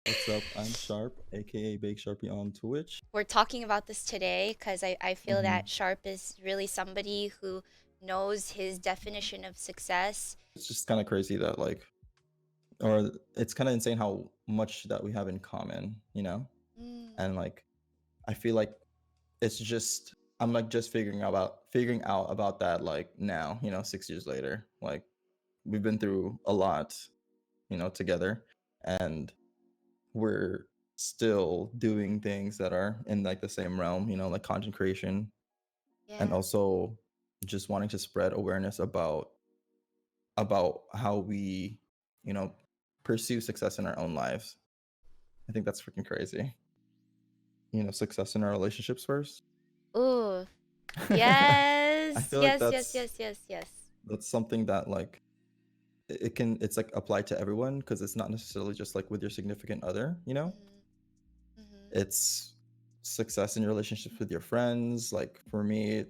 What's up? I'm Sharp, aka BakedSharpie on Twitch. We're talking about this today because I feel hmm that Sharp is really somebody who knows his definition of success. It's just kind of crazy that or it's kind of insane how much that we have in common, Mm, And I feel like it's just I'm just figuring out about that now, 6 years later. Like we've been through a lot, together, and we're still doing things that are in like the same realm, like content creation, and yeah, also just wanting to spread awareness about how we, you know, pursue success in our own lives. I think that's freaking crazy. Success in our relationships first. ooh, I yes, feel like yes, yes, yes, yes, yes. that's something that it's like applied to everyone because it's not necessarily just like with your significant other, Mm-hmm, mm-hmm. It's success in your relationships with your friends. Like for me,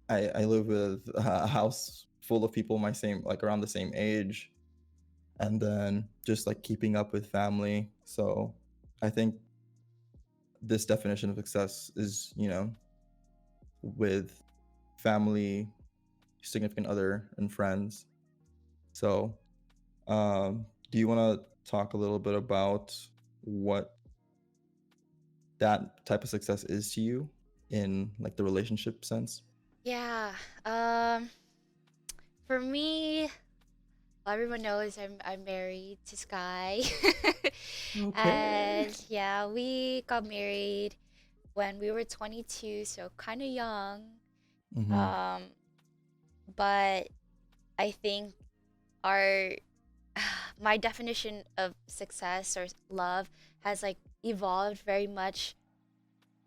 I live with a house full of people my same like around the same age, and then just like keeping up with family. So I think this definition of success is, with family, significant other, and friends. So, do you want to talk a little bit about what that type of success is to you in like the relationship sense? Yeah. Um, for me, well, everyone knows I'm married to Sky, Okay. and yeah, we got married when we were 22, so kind of young. Mm-hmm. Um, but I think our my definition of success or love has like evolved very much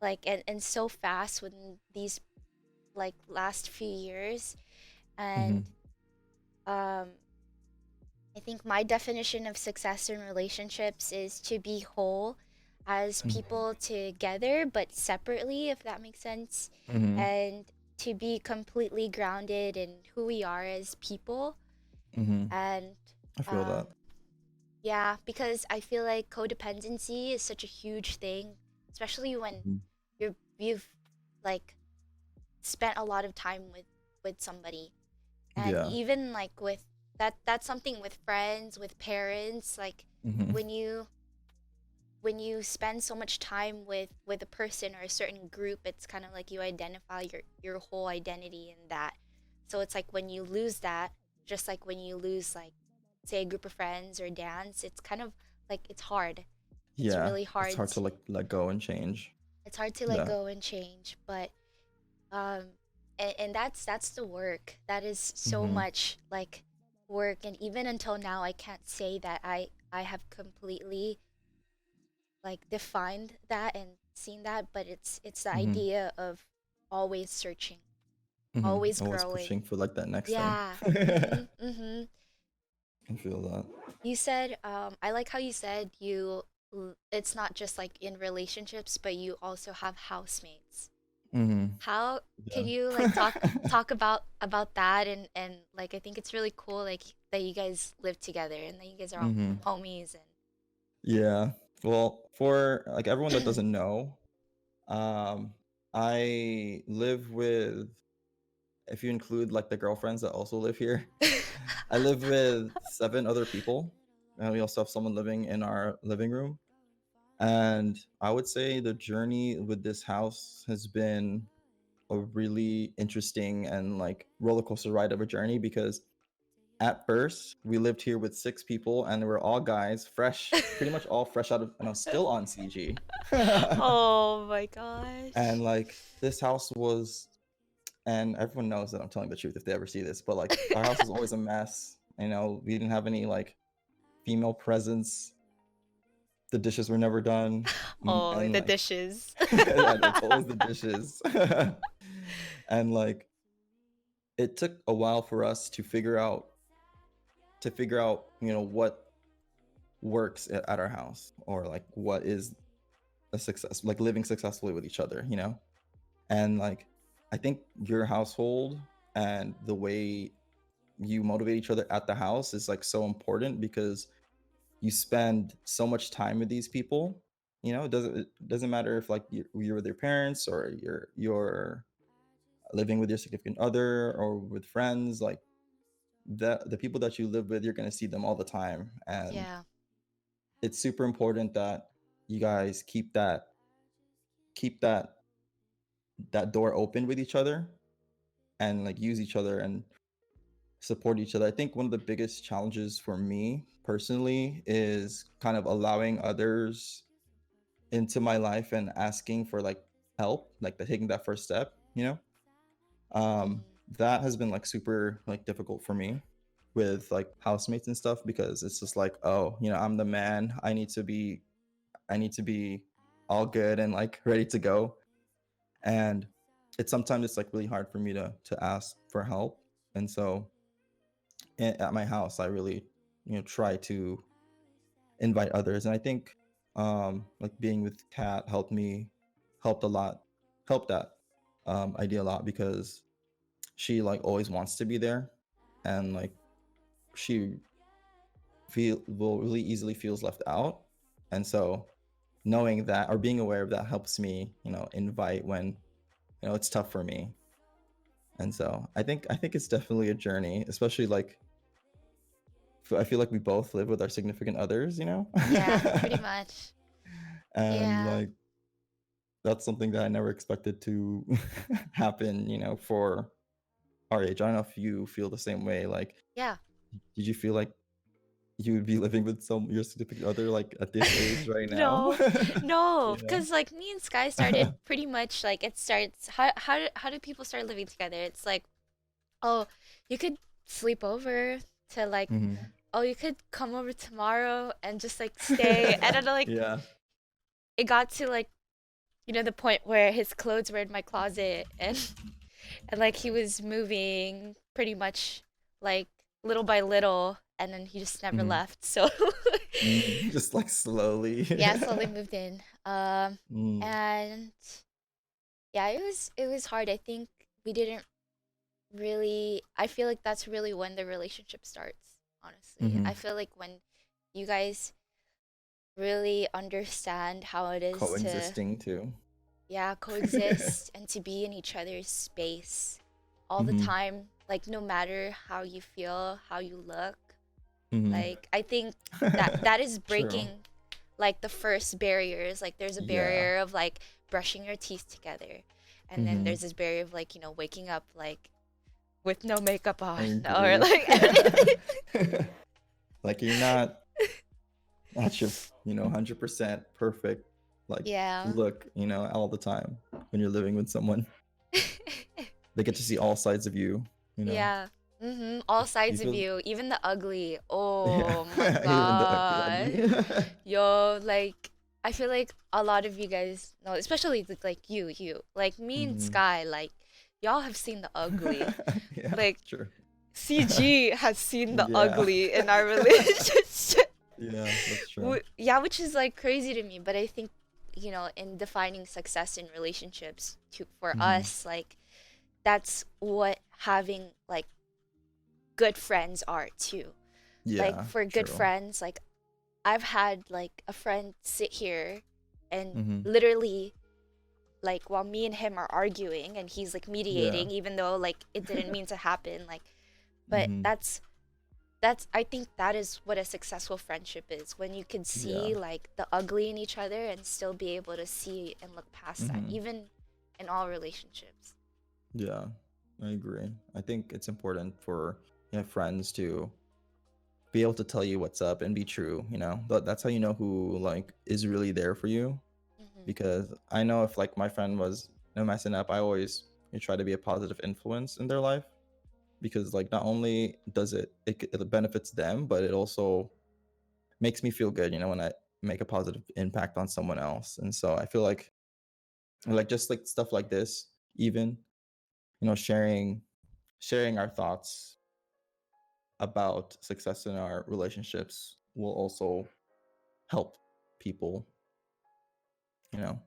like and so fast within these like last few years. Mm-hmm. And um I think my definition of success in relationships is to be whole as people together but separately, if that makes sense, Mm-hmm. and to be completely grounded in who we are as people. Mm-hmm. And I feel um that. yeah, because I feel like codependency is such a huge thing, especially when Mhm. you've like spent a lot of time with somebody. And Yeah. even like with that's something with friends, with parents, like Mm-hmm. when you spend so much time with a person or a certain group, it's kind of like you identify your whole identity in that. So it's like when you lose that, just like when you lose like say a group of friends or dance, it's kind of like it's hard. It's Yeah. really It's hard hard to to like let go and change let that. go and change. But um and that's the work. That is so Mm-hmm. much like work, and even until now I can't say that I have completely like defined that and seen that, but it's the Mm-hmm. idea of always searching, Mm-hmm. always Always growing. pushing for like that next thing. Yeah. I Mhm. Mhm. feel that. You said I like how you said it's not just like in relationships, but you also have housemates. Mm-hmm. How can you like Yeah. talk about that, and like I think it's really cool like that you guys live together and that you guys are all mm-hmm. homies Yeah. Well, for like everyone that and doesn't know, um, I live with, if you include like the girlfriends that also live here, I live with 7 other people. And we also have someone living in our living room. And I would say the journey with this house has been a really interesting and like roller coaster ride of a journey because at first we lived here with 6 people and they were all guys, fresh, pretty much all fresh out of, and I was still on CG. oh my gosh. And like this house was, and everyone knows that I'm telling the truth if they ever see this, but like our house was always a mess. We didn't have any like female presence. The dishes were never done. Oh, And the like, dishes. yeah, it's always the dishes. And like, it took a while for us to figure out, what works at our house or like what is a success, like living successfully with each other. And like I think your household and the way you motivate each other at the house is like so important because you spend so much time with these people. You know, it doesn't matter if like you're with your parents or you're living with your significant other or with friends. Like the people that you live with, you're gonna see them all the time, and Yeah. it's super important that you guys keep that door open with each other and like use each other and support each other. I think one of the biggest challenges for me personally is kind of allowing others into my life and asking for like help, like taking that first step, you know? Mm, That has been like super like difficult for me with like housemates and stuff because it's just like, oh, I'm the man. I need to be all good and like ready to go. And it's like really hard for me to ask for help. And so at my house, I really, try to invite others. And I think like being with Kat helped a lot, helped that idea a lot because she like always wants to be there, and like she feel will really easily feels left out. And so knowing that or being aware of that helps me, invite when, it's tough for me. And so I think it's definitely a journey, especially like I feel like we both live with our significant others, yeah, pretty much. and Yeah. like that's something that I never expected to happen, for our age. I don't know if you feel the same way. Like, Yeah. did you feel like you would be living with your significant other like at this age right now? No, no, You know? because like me and Sky started pretty much like it starts. How do people start living together? It's like, oh, you could sleep over to like, Mhm. oh, you could come over tomorrow and just like stay. And then like Yeah. it got to like the point where his clothes were in my closet and and like he was moving pretty much like little by little, and then he just never Mhm. left. So Just like slowly. yeah, slowly moved in. Mm. And yeah, it was hard. I think we didn't really. I feel like that's really when the relationship starts. Honestly, I Mhm. feel like when you guys really understand how it is to, Coexisting too. yeah, coexist and to be in each other's space all the Mhm. time, like no matter how you feel, how you look. Mhm. Like I think that is breaking True. like the first barriers. Like there's a Yeah. barrier of like brushing your teeth together. And then Mhm. there's this barrier of like, waking up like with no makeup I on or agree. like anything. Like you're not at your, 100% perfect like Yeah. look, all the time when you're living with someone. They get to see all sides of you, you know. Yeah. Mm-hmm. All You sides of feel you, even the ugly. yeah, Oh my even the gosh. ugly. Yo, like I feel like a lot of you guys know, especially like you, like me and Mhm. Sky, like y'all have seen the ugly. Yeah, Like true. CG has seen the Yeah. ugly in our relationship. Yeah, that's true. Yeah, which is like crazy to me, but I think, in defining success in relationships for Mhm. us, like that's what having like good friends are too. Like Yeah, for good true. friends, like I've had like a friend sit here and Mhm. literally like while me and him are arguing and he's like Yeah. mediating even though like it didn't mean to happen, like but Mhm. that's I think that is what a successful friendship is, when you can Yeah. see like the ugly in each other and still be able to see and look past that, Mhm. even in all relationships. Yeah, I agree. I think it's important for friends to be able to tell you what's up and be true. That's how you know who like is really there for you. Hmm. Because I know if like my friend was messing up, I always try to be a positive influence in their life because like not only does it benefits them, but it also makes me feel good. When I make a positive impact on someone else, and so I feel like just like stuff like this, even sharing our thoughts about success in our relationships will also help people, you know.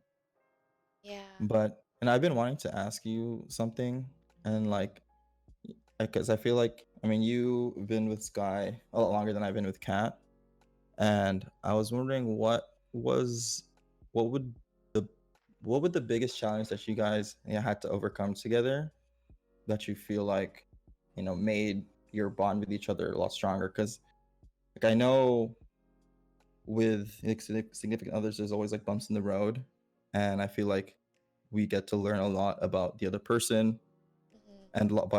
Yeah. But and I've been wanting to ask you something, and like, because I feel like, I mean, you've been with Sky a lot longer than I've been with Kat, and I was wondering was what would the what would the biggest challenge that you guys, had to overcome together, that you feel like, made your bond with each other a lot stronger? Because like I know with like, significant others, there's always like bumps in the road, and I feel like we get to learn a lot about the other person Mhm. and a lot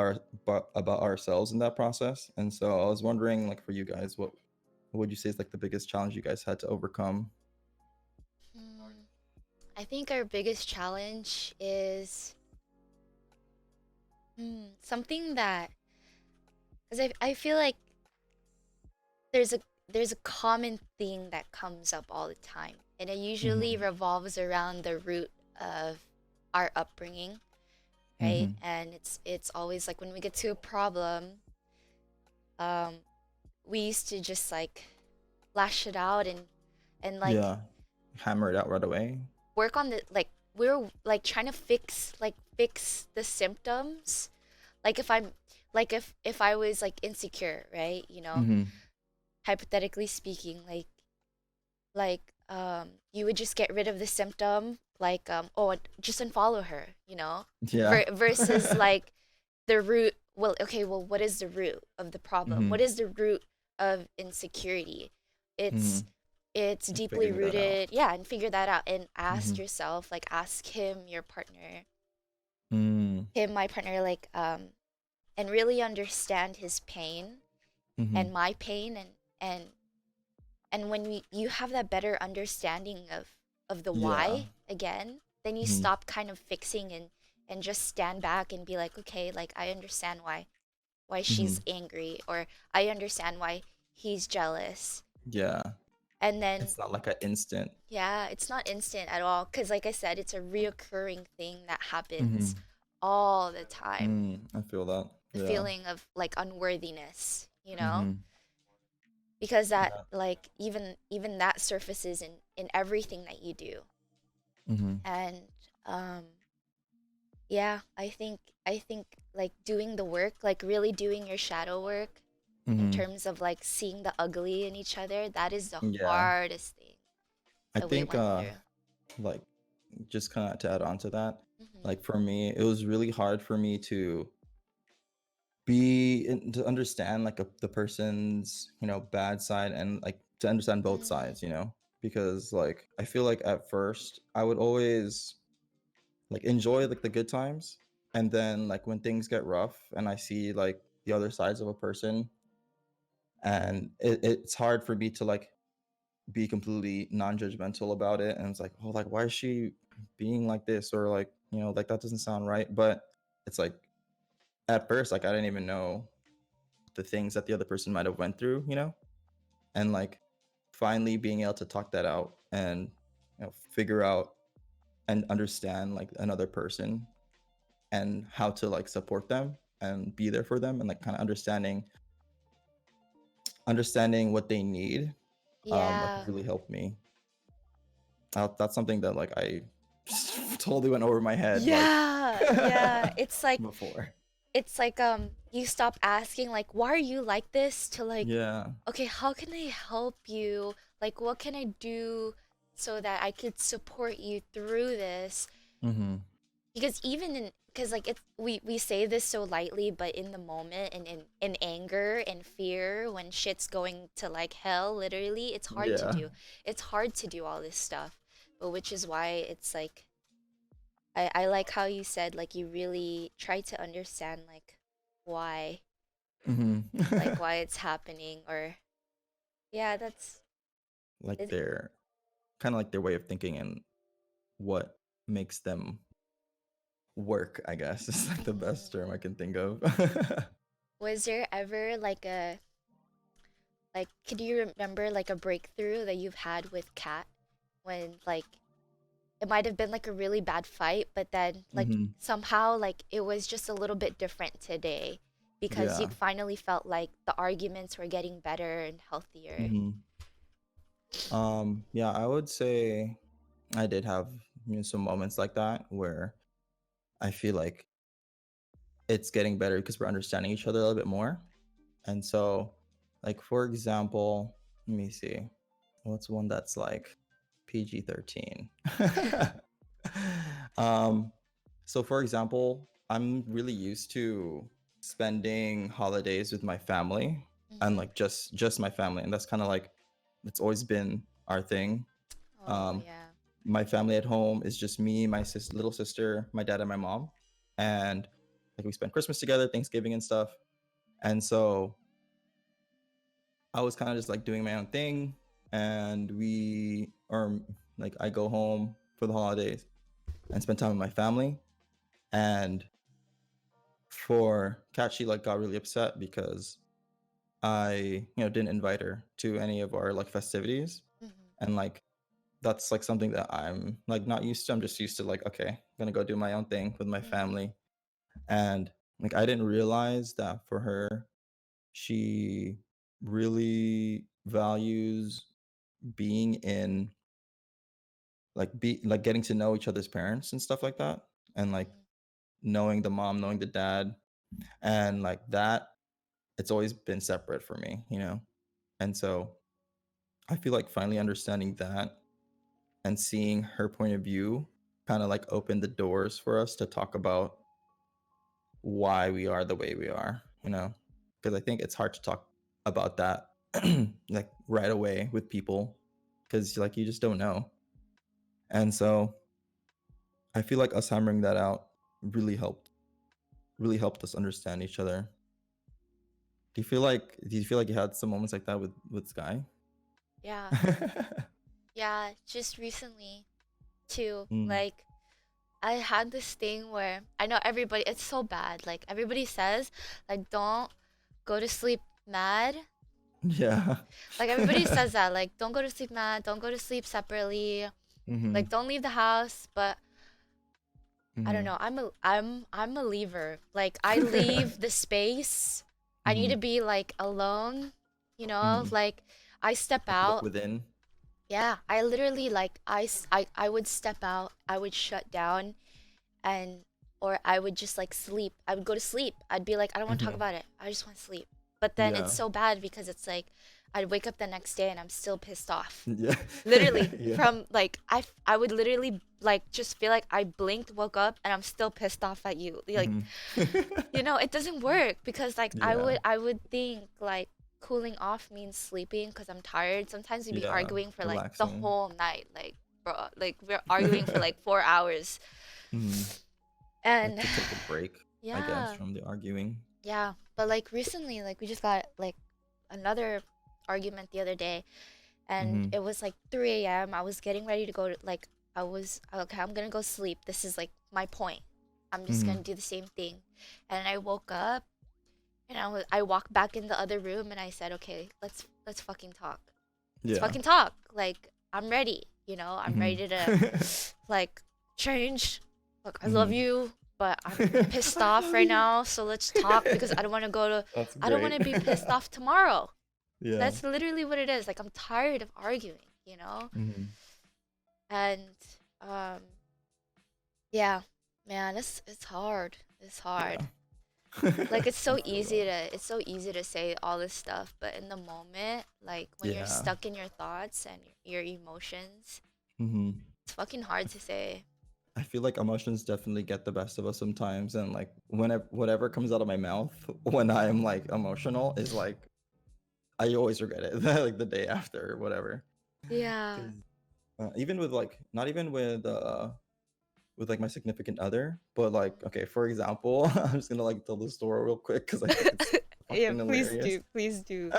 about ourselves in that process. And so I was wondering, like, for you guys, what would you say is like the biggest challenge you guys had to overcome? Mm, I think our biggest challenge is something that, because I feel like there's a there's a common thing that comes up all the time, and it usually Mm-hmm. revolves around the root of our upbringing, right? Mm-hmm. And it's always like when we get to a problem, um, we used to just like lash it out and like Yeah, hammer it out right away. work on the like we're like trying to fix the symptoms. Like if I'm like if I was like insecure, right? You know, Mm-hmm. hypothetically speaking, you would just get rid of the symptom, like oh, just unfollow her, you know, Yeah. versus like the root. Well, okay, well, what is the root of the problem? Mm-hmm. What is the root of insecurity? Mm-hmm. It's it's deeply Figuring that out. rooted, yeah, and figure that out and Mm-hmm. ask yourself, like ask him, your partner, Mm. him, my partner, and really understand his pain Mm-hmm. and my pain and when you have that better understanding of the Yeah. why again, then you Mm-hmm. stop kind of fixing and just stand back and be like, okay, like I understand why Mm-hmm. she's angry, or I understand why he's jealous. Yeah. And then It's not like an instant. yeah, it's not instant at all, because like I said, it's a reoccurring thing that happens Mm-hmm. all the time. I feel that. The Yeah. feeling of like unworthiness, you know, Mm-hmm. because that Yeah. like even that surfaces in everything that you do. Mm-hmm. And um yeah, I think like doing the work, like really doing your shadow work in Mm-hmm. terms of like seeing the ugly in each other, that is the Yeah. hardest thing I that we think went through. like, just kind of to add on to that, Hmm. like for me, it was really hard for me to to understand like the person's, bad side, and like to understand both Mm, sides, because like I feel like at first I would always like enjoy like the good times, and then like when things get rough and I see like the other sides of a person, and it's hard for me to like be completely non-judgmental about it, and it's like, oh, like, why is she being like this, or like, like that doesn't sound right. But it's like at first, like, I didn't even know the things that the other person might have went through, and like finally being able to talk that out, and figure out and understand like another person, and how to like support them and be there for them, and like kind of understanding what they need, like yeah. really helped me. That's something that like I totally went over my head like Yeah, yeah. before. It's like you stop asking like why are you like this to like, Yeah. okay, how can I help you? Like what can I do so that I could support you through this? Mm-hmm. Because even in, because like it's we say this so lightly, but in the moment and in anger and fear when shit's going to like hell, literally, it's hard to Yeah. do. It's hard to do all this stuff. But which is why it's like I like how you said like you really try to understand why Mm-hmm. why it's happening, or yeah, that's Like it. their kind of like their way of thinking, and what makes them work, I guess, is like the best Mhm. term I can think of. Was there ever like a like could you remember like a breakthrough that you've had with Kat when like it might have been like a really bad fight, but then like Mm-hmm. somehow like it was just a little bit different today because you Yeah. finally felt like the arguments were getting better and healthier. Mm-hmm. Yeah, I would say I did have, some moments like that where I feel like it's getting better because we're understanding each other a little bit more. And so, like, for example, let me see. What's one that's like PG-13? um, so for example, I'm really used to spending holidays with my family and Mm-hmm. like just my family, and that's kind of like it's always been our thing. Oh Um, yeah. my family at home is just me, my little sister, my dad, and my mom, and like we spend Christmas together, Thanksgiving and stuff. And so I was kind of just like doing my own thing, and like I go home for the holidays and spend time with my family. And for Kat, she like got really upset because I, didn't invite her to any of our like festivities, Mm-hmm. and like that's like something that I'm like not used to. I'm just used to like, okay, I'm gonna go do my own thing with my Mm-hmm. family. And like I didn't realize that for her, she really values being in like getting to know each other's parents and stuff like that, and like Mm-hmm. knowing the mom, knowing the dad, and like that it's always been separate for me. And so I feel like finally understanding that and seeing her point of view kind of like opened the doors for us to talk about why we are the way we are. Because I think it's hard to talk about that like right away with people because like you just don't know. And so I feel like us hammering that out really helped us understand each other. Do you feel like you had some moments like that with Sky? Yeah. Yeah, just recently too. Mm. Like I had this thing where I know everybody, it's so bad. Like everybody says, like don't go to sleep mad. Yeah. Like everybody says that, like don't go to sleep mad, don't go to sleep separately, Mhm. like don't leave the house. But I don't Mhm. know. I'm a leaver. Like I leave the space. I need to Mhm. be like alone, Mhm. like I step Like look out. within. Yeah, I literally like I would step out, I would shut down, and or I would just like sleep. I would go to sleep. I'd be like, I don't want to talk Mhm. about it. I just want to sleep. But then it's Yeah. so bad because it's like I'd wake up the next day and I'm still pissed off. Yeah. Literally, Yeah. from like I would literally like just feel like I blinked, woke up, and I'm still pissed off at you. Like, Mhm. it doesn't work because like I Yeah. would I would think like cooling off means sleeping because I'm tired. Sometimes we'd be Yeah. arguing for like the Relaxing. whole night. Like, bro, like we're arguing for like 4 hours. Mhm. Like And to take a break, I guess, yeah, from the arguing. yeah. But like recently, like we just got like another argument the other day, and Mhm. it was like 3 a.m. I was getting ready to go to like I was okay. I'm gonna go sleep. This is like my point. I'm just gonna Mhm. do the same thing, and I woke up and I walked back in the other room and I said, okay, let's fucking talk. Let's Yeah. fucking talk. Like I'm ready. I'm Mhm. ready to like change. Look, I love Mhm. you, but I'm pissed off right now. So let's talk because That's I don't want great. to be pissed off tomorrow. Yeah. That's literally what it is. Like I'm tired of arguing. Mhm. And um yeah, man, it's hard. It's hard. Yeah. Like I feel that. it's so easy to say all this stuff, but in the moment, like when you're Yeah. stuck in your thoughts and your emotions, Mhm. it's fucking hard to say. I feel like emotions definitely get the best of us sometimes, and like whenever whatever comes out of my mouth when I'm like emotional is like I always regret it like the day after or whatever. Yeah. 'Cause, even with like not even with like my significant other, but like okay, for example, I'm just gonna like tell the story real quick because I think it's Yeah, fucking please hilarious. do. Please do.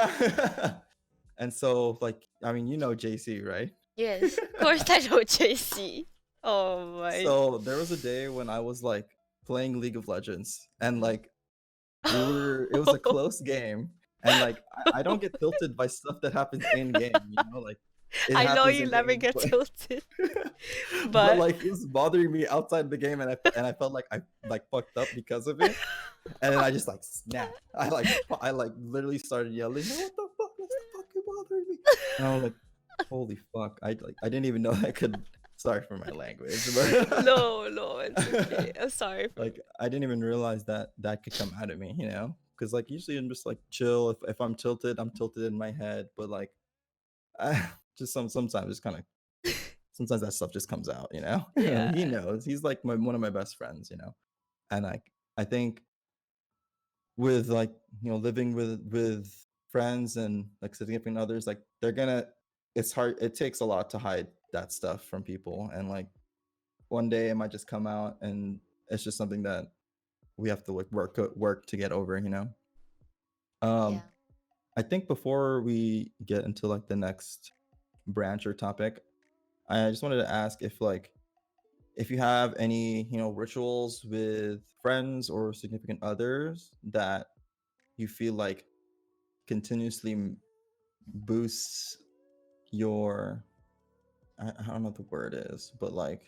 And so like I mean JC, right? Yes, of course I know JC. Oh my. So there was a day when I was like playing League of Legends and like it was a close game, and like I don't get tilted by stuff that happens in game, like it I know happens you in never game, get but tilted, but but like it was bothering me outside the game, and I felt like I like fucked up because of it, and then I just like snapped. I like literally started yelling, "What the fuck? What's the fucking bothering me?" And I was like, "Holy fuck!" I didn't even know I could Sorry for my language, but No, no, it's okay. I'm sorry for like I didn't even realize that that could come out of me, you know? Because like usually I'm just like chill. If I'm tilted in my head. But like I just sometimes just kind of sometimes that stuff just comes out, you know? yeah. He knows. He's like one of my best friends, you know? And I think with like, living with friends and like significant others, like they're gonna it's hard it takes a lot to hide that stuff from people. And like one day it might just come out, and it's just something that we have to like work to get over, you know? Um Yeah. I think before we get into like the next branch or topic, I just wanted to ask if you have any, rituals with friends or significant others that you feel like continuously boosts your I don't know what the word is, but like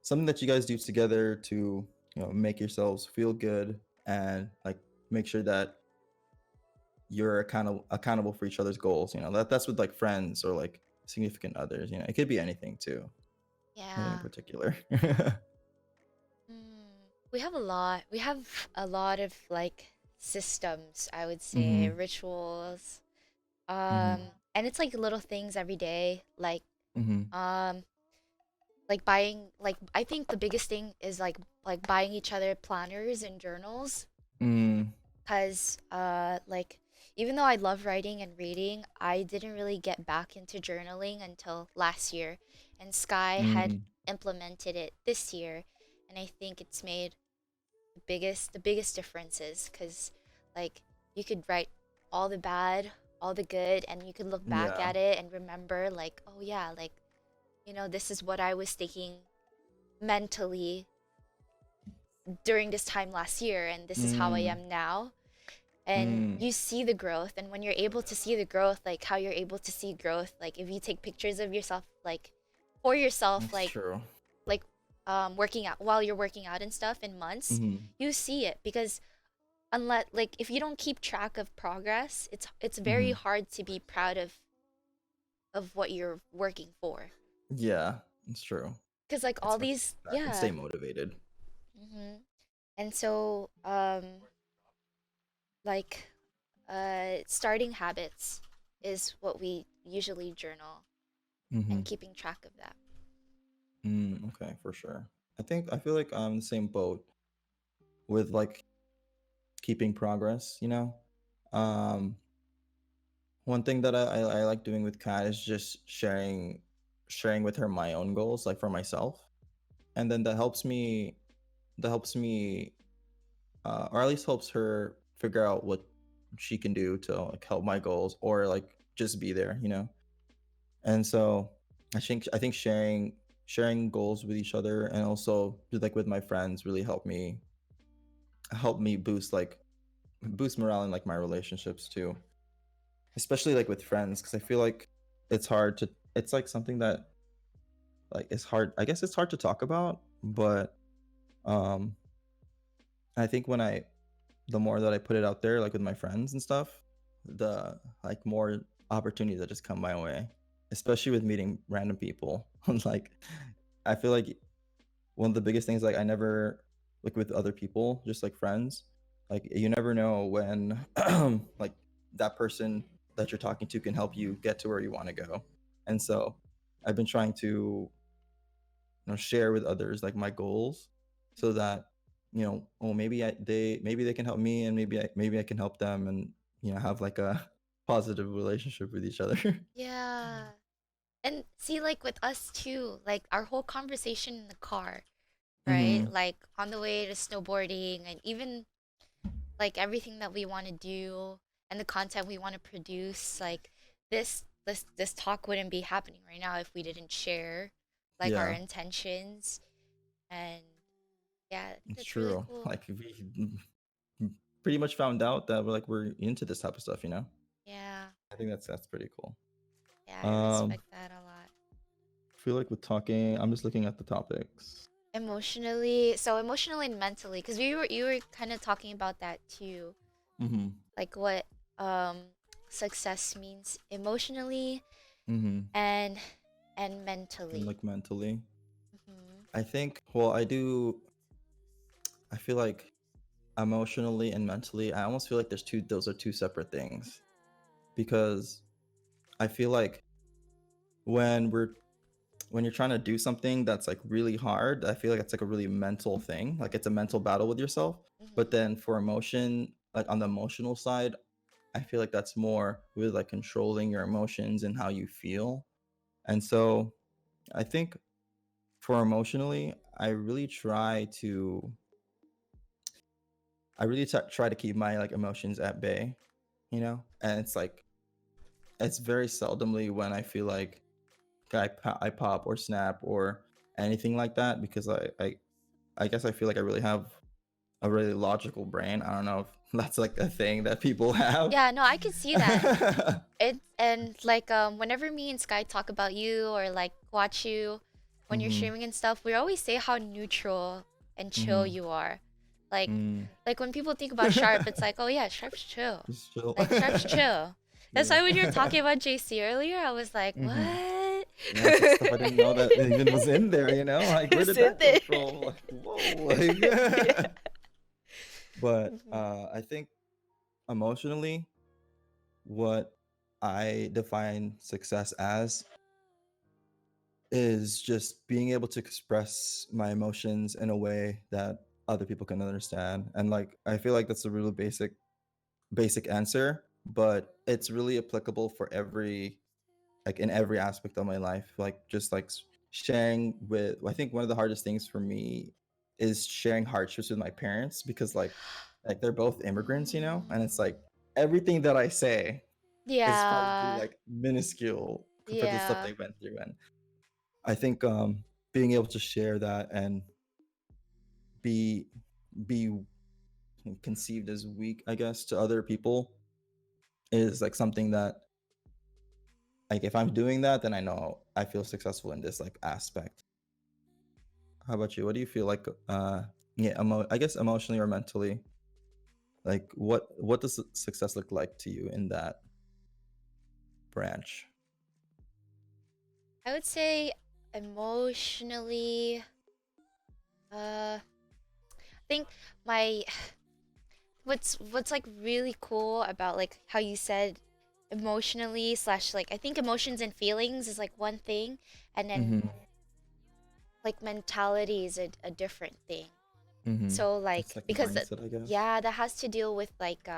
something that you guys do together to, make yourselves feel good and like make sure that you're accountable for each other's goals. That's with like friends or like significant others. It could be anything too, nothing in Yeah. particular. We have a lot. We have a lot of like systems, I would say, Mhm. rituals. Mhm. And it's like little things every day, Mhm. um, like buying, like I think the biggest thing is like buying each other planners and journals, Mm. 'cause like even though I love writing and reading, I didn't really get back into journaling until last year, and Sky had Mm. implemented it this year, and I think it's made the biggest differences, because like you could write all the bad, all the good, and you could look back Yeah. at it and remember like, oh yeah, like this is what I was thinking mentally during this time last year, and this is how I Mm. am now. And Mm. you see the growth, and when you're able to see the growth, like how you're able to see growth, like if you take pictures of yourself, like for yourself, That's true. like working out while you're working out and stuff in months, Mhm. you see it. Because unless, like, if you don't keep track of progress, it's very Mhm. hard to be proud of what you're working for. Yeah, it's true. Because like It's all hard to keep these, track and stay yeah. motivated. And so like starting habits is what we usually journal, and Mhm. keeping track of that. Okay, for sure. I feel like I'm the same boat with like keeping progress, you know? Um, One thing that I like doing with Kat is just sharing with her my own goals, like for myself. And then that helps me or at least helps her figure out what she can do to like help my goals or like just be there, you know? And so I think sharing goals with each other and also like with my friends really help me boost morale in like my relationships too, especially like with friends, because I feel like it's like something that like it's hard, I guess it's hard to talk about. But um I think the more that I put it out there, like with my friends and stuff, the like more opportunities that just come my way, especially with meeting random people. Like I feel like one of the biggest things, like I never like with other people, just like friends, like you never know when like that person that you're talking to can help you get to where you want to go. And so I've been trying to, share with others like my goals, so that oh, maybe they can help me, and maybe I can help them, and have like a positive relationship with each other. Yeah. And see, like with us too, like our whole conversation in the car, right? Mhm. Like on the way to snowboarding, and even like everything that we want to do and the content we want to produce, like this talk wouldn't be happening right now if we didn't share like our Yeah, intentions. And yeah, it's that's really true. cool. Like pretty much found out that we're into this type of stuff, Yeah. I think that's pretty cool. Yeah, I um respect that a lot. I feel like with talking, I'm just looking at the topics. Emotionally, so emotionally and mentally, because you were kind of talking about that too, Mhm. like what um success means emotionally, Mhm. and and and mentally. like mentally. Hmm. I think, well, I feel like emotionally and mentally, I almost feel like those are two separate things because I feel like when we're when you're trying to do something that's like really hard, I feel like it's like a really mental thing. Like it's a mental battle with yourself. But Hmm. then for emotion, like on the emotional side, I feel like that's more with like controlling your emotions and how you feel. And so I think for emotionally, I really try to keep my like emotions at bay, you know? And it's like it's very seldomly when I feel like I pop or snap or anything like that because I guess I feel like I really have a really logical brain. I don't know if that's like a thing that people have. Yeah, no, I could see that. It's and like whenever me and Sky talk about you or like watch you when you're Mhm. streaming and stuff, we always say how neutral and chill Mhm. you are. Like Mm. like when people think about Sharp, it's like, oh yeah, Sharp's chill. Just chill. Like Sharp's chill. That's Yeah. why when you were talking about JC earlier, I was like, Mhm. what? Yeah, it's like stuff I didn't know that it even was in there, you know? Like, where It's did in that come there. from? Like, whoa. Like, Yeah. but Mhm. I think emotionally, what I define success as is just being able to express my emotions in a way that other people can understand. And like, I feel like that's a really basic answer, but it's really applicable for like in every aspect of my life, like just like sharing with I think one of the hardest things for me is sharing hardships with my parents because like they're both immigrants, you know, and it's Mm. like everything that I say is probably Yeah. like minuscule compared to the stuff Yeah. they went through. And I think being able to share that and be be conceived as weak, I guess, to other people is like something that like if I'm doing that, then I know I feel successful in this like aspect. How about you? What do you feel like? Yeah, I guess emotionally or mentally. Like, what does success look like to you in that branch? I would say emotionally, I think my what's like really cool about like how you said emotionally slash like I think emotions and feelings is like one thing, and then Mm-hmm. like mentality is a different thing. Mm-hmm. So It's like like the because mindset, I guess. yeah, that has to deal with like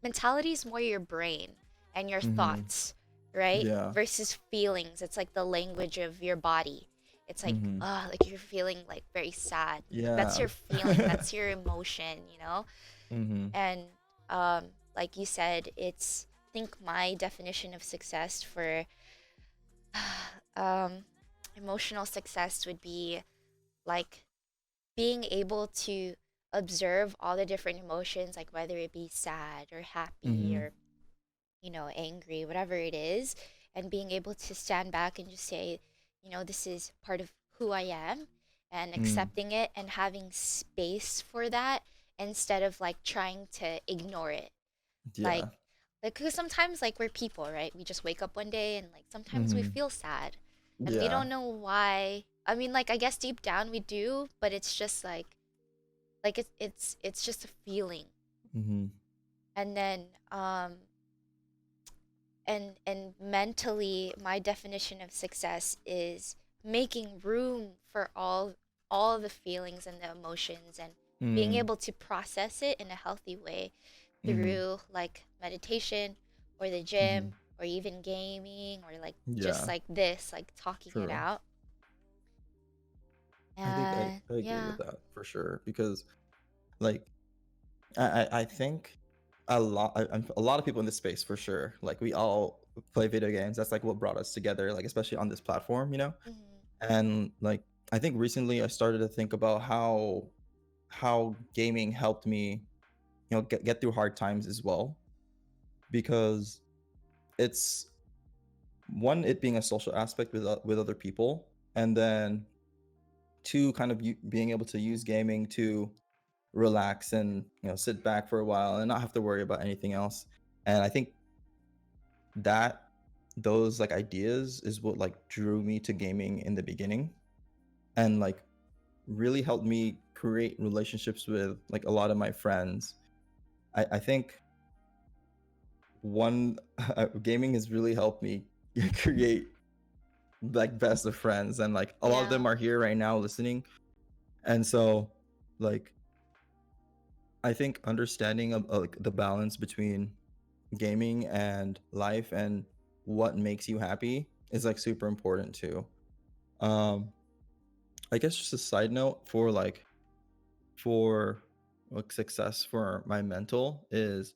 mentality is more your brain and your Mm-hmm. thoughts, right? Yeah. Versus feelings. It's like the language of your body. It's like, Mm-hmm. like you're feeling like very sad. That's Yeah. your feeling. That's your emotion, you know? Mm-hmm. And like you said, it's I think my definition of success for um emotional success would be like being able to observe all the different emotions, like whether it be sad or happy Mm-hmm. or angry, whatever it is, and being able to stand back and just say, this is part of who I am and Mm. accepting it and having space for that instead of like trying to ignore it. Like, Yeah. because sometimes, like, we're people, right? We just wake up one day and, like, sometimes we Mm-hmm. feel sad and we Yeah. don't know why. I mean, like, I guess deep down we do, but it's just like it's just a feeling. Mm-hmm. And then, and mentally my definition of success is making room for all the feelings and the emotions and being Mm. able to process it in a healthy way Mm-hmm. through like meditation or the Mm-hmm. gym or even gaming or like just Yeah. like this like talking it True. out. I think And I agree yeah. with that for sure because like I think a lot of people in this space for sure. Like we all play video games. That's like what brought us together. Like especially on this platform, you know. Mhm. And like I think recently I started to think about how gaming helped me, you know, get through hard times as well. Because it's one, it being a social aspect with other people, and then two, kind of being able to use gaming to relax and sit back for a while and not have to worry about anything else. And I think that those like ideas is what like drew me to gaming in the beginning, and like really helped me create relationships with like a lot of my friends. I think one gaming has really helped me create like best of friends, and like a lot of them Yeah. are here right now listening. And so like I think understanding of like the balance between gaming and life and what makes you happy is like super important too. um I guess just a side note for like success for my mental is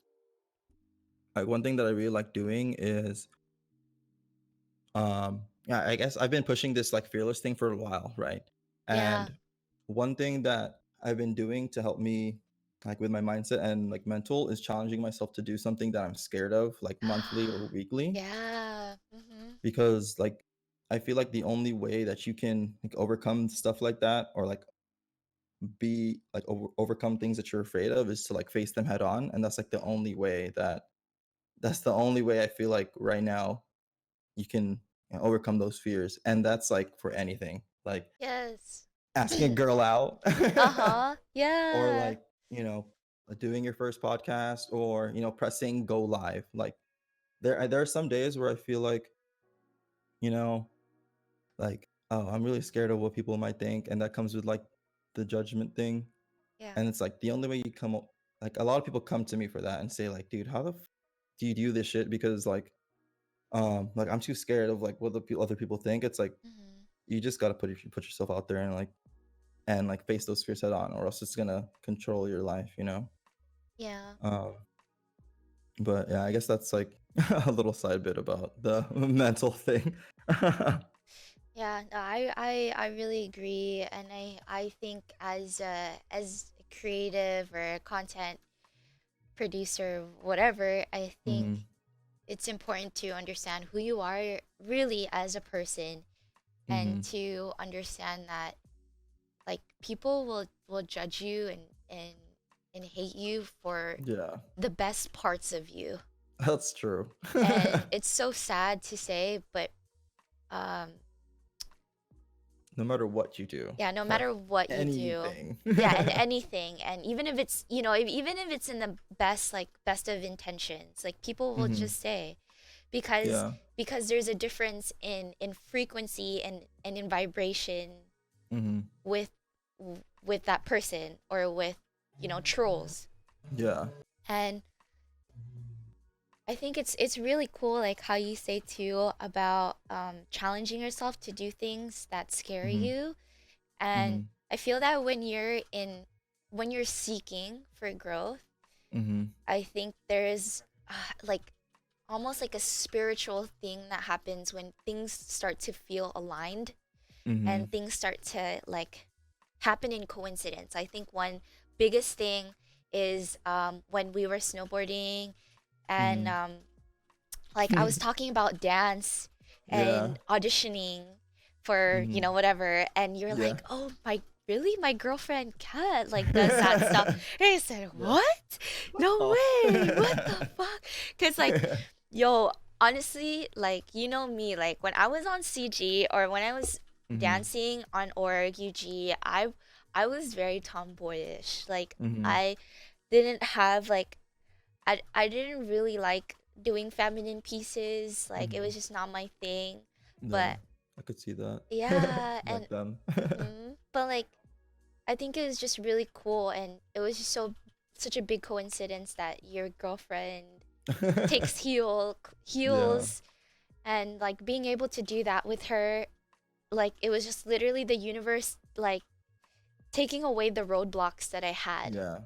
like one thing that I really like doing is yeah, I guess I've been pushing this like fearless thing for a while, right? Yeah. And one thing that I've been doing to help me like with my mindset and like mental is challenging myself to do something that I'm scared of like monthly or weekly, Yeah. Mm-hmm. because like I feel like the only way that you can like overcome stuff like that, or like be like overcome things that you're afraid of, is to like face them head on. And that's like the only way that that's the only way I feel like right now you can, you know, overcome those fears. And that's like for anything, like Yes. asking a girl out Uh-huh. or Yeah. like, doing your first podcast, or pressing go live. Like there are some days where I feel like, you know like, oh, I'm really scared of what people might think, and that comes with like the judgment thing. Yeah. And it's like the only way you like a lot of people come to me for that and say like, dude, how the do you do this shit? Because like I'm too scared of like what the other people think. It's like Mm-hmm. you just got to put yourself out there and like face those fears head on, or else it's gonna control your life. Yeah. um but yeah, I guess that's like a little side bit about the mental thing. Yeah, no, I really agree, and I think as a creative or a content producer, whatever, I think Hmm. it's important to understand who you are really as a person, and Hmm. to understand that like people will judge you and hate you for Yeah, the best parts of you. that's true. And it's so sad to say, but um No matter what you do, yeah, no like matter what you do. anything. Yeah, and anything, and even if it's, even if it's in the best, like best of intentions, like people will Hmm. just say, because Yeah. there's a difference in frequency and in vibration Hmm. with with that person, or with, trolls. Yeah. And I think it's really cool, like how you say too about challenging yourself to do things that scare Hmm. you. And Hmm. I feel that when you're seeking for growth, Hmm. I think there is like almost like a spiritual thing that happens when things start to feel aligned, Hmm. and things start to like happen in coincidence. I think one biggest thing is when we were snowboarding, and Hmm. like I was talking about dance Yeah. and auditioning for, Hmm. whatever, and you're Yeah. like, "Oh my, really? My girlfriend Kat like does that stuff." And I said, Yeah. "What? No Oh. way. What the fuck?" Cuz like, yo, honestly, like me, like when I was on CG, or when I was Hmm. dancing on org UG, I was very tomboyish. Like Hmm. I didn't have like I didn't really like doing feminine pieces. Like it Hmm. was just not my thing. Yeah, But I could see that yeah, back and then. but like I think it was just really cool, and it was just such a big coincidence that your girlfriend takes Yeah. heels, and like being able to do that with her, like it was just literally the universe like taking away the roadblocks that I had Yeah.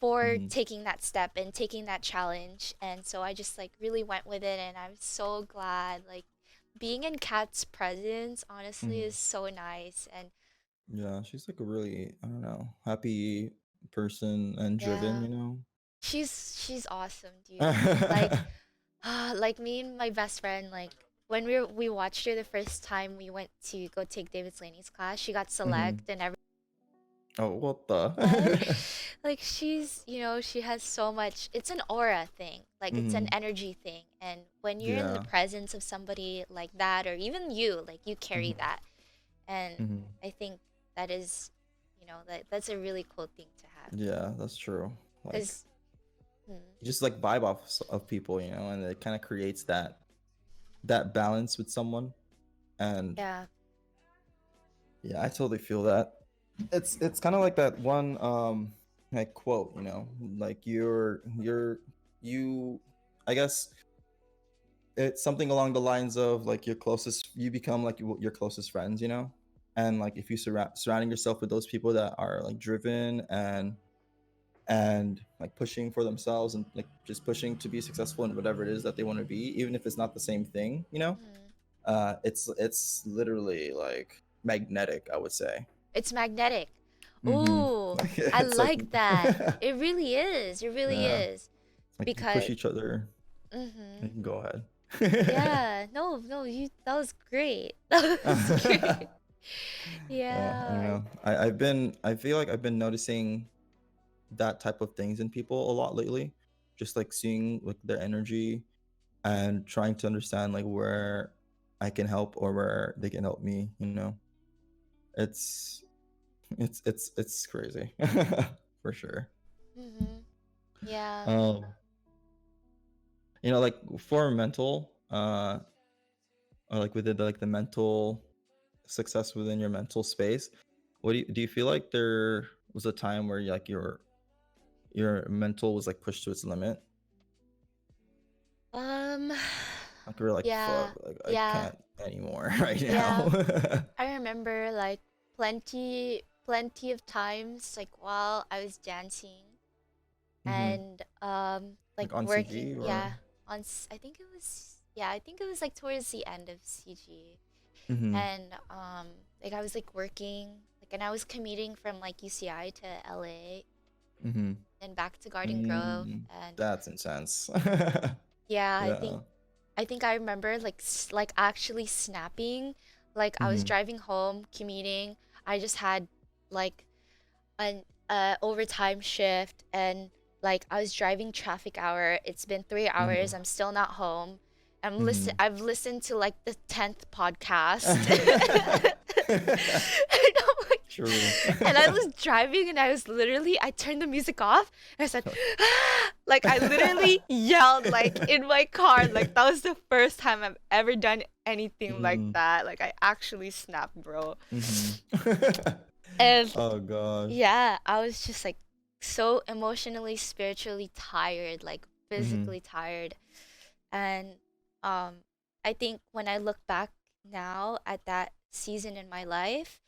for Hmm. taking that step and taking that challenge. And so I just like really went with it, and I'm so glad. Like being in Kat's presence honestly Hmm. is so nice. And Yeah, she's like a really, I don't know, happy person and driven, yeah, you know? she's awesome, dude. Like like me and my best friend, like when we watched her the first time we went to go take David Slaney's class, she got Hmm. select and everything. Oh, what What? the? Like she's, she has so much. It's an aura thing. Like it's an Hmm. energy thing. And when you're in the Yeah. presence of somebody like that, or even you, like you carry Hmm. that. And Hmm. I think that is, that's a really cool thing to have. Yeah, that's true. Like, Because, hmm, you just like vibe off of people, and it kind of creates that balance with someone. And yeah. yeah, I totally feel that. It's kind of like that one like quote, like you I guess it's something along the lines of like you become like your closest friends, and like if you surrounding yourself with those people that are like driven and like pushing for themselves and like just pushing to be successful in whatever it is that they want to be, even if it's not the same thing, Hmm. it's literally like magnetic, I would say. It's magnetic. Mm-hmm. Ooh, Like I it's like like that. It really is. It really yeah, is. it's like you push Because, each other. You mm-hmm. can go ahead. Yeah, no, no, that was great. That was great. I don't Yeah. know. I feel like I've been noticing that type of things in people a lot lately. Just like seeing like their energy and trying to understand like where I can help or where they can help me. It's it's crazy. For sure. Mm-hmm. Yeah. Um, like for mental, or like within like the mental success within your mental space, what do you feel like there was a time where like your mental was like pushed to its limit? Um, Like we are like, yeah. fuck, like I Yeah. can't anymore right Yeah. now. I remember like plenty of times like while I was dancing Hmm. and like Like on working, CG yeah, or. I think it was, yeah, I think it was like towards the end of CG. Hmm. And like I was like working, like, and I was commuting from like UCI to LA Hmm. and back to Garden Grove. Mm, And that's intense. yeah, I think Yeah. I think I remember like like actually snapping. Like I was Hmm. driving home, commuting. I just had like an overtime shift, and like I was driving traffic hour. It's been 3 hours. Hmm. I'm still not home. Hmm. I've listened to like the 10th podcast. And I'm like, True. and I was driving and I was literally, I turned the music off and I said, ah! Like I literally yelled like in my car. Like that was the first time I've ever done anything like Hmm. that. Like I actually snapped, bro. Hmm. And Oh gosh. yeah, I was just like so emotionally, spiritually tired, like Hmm. physically tired. And um I think when I look back now at that season in my life,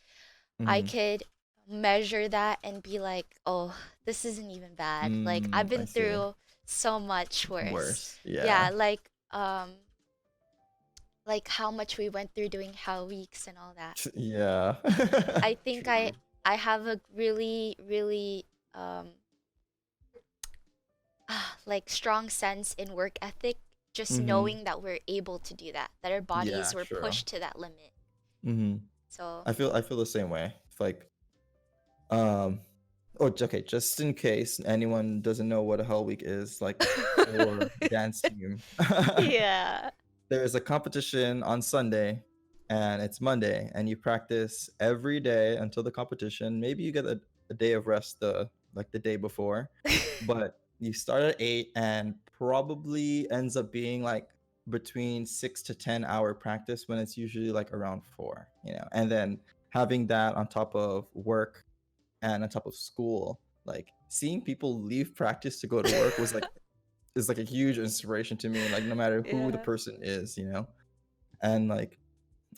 I Hmm. could measure that and be like, "Oh, this isn't even bad." Like I've I been see. through so much worse. Worse. Yeah, Yeah. like how much we went through doing Hell Weeks and all that. Yeah. I think True. I have a really really like strong sense in work ethic, just Hmm. knowing that we're able to do that, that our Yeah, bodies were true. pushed to that limit. Hmm. So, I feel the same way. It's like um okay, just in case anyone doesn't know what a Hell Week is, like for dance team. yeah. There is a competition on Sunday and it's Monday and you practice every day until the competition. Maybe you get a day of rest like the day before, but you start at 8 and probably ends up being like between 6 to 10 hour practice when it's usually like around 4. And then having that on top of work and on top of school, like seeing people leave practice to go to work is like a huge inspiration to me, like no matter who the Yeah. person is. And like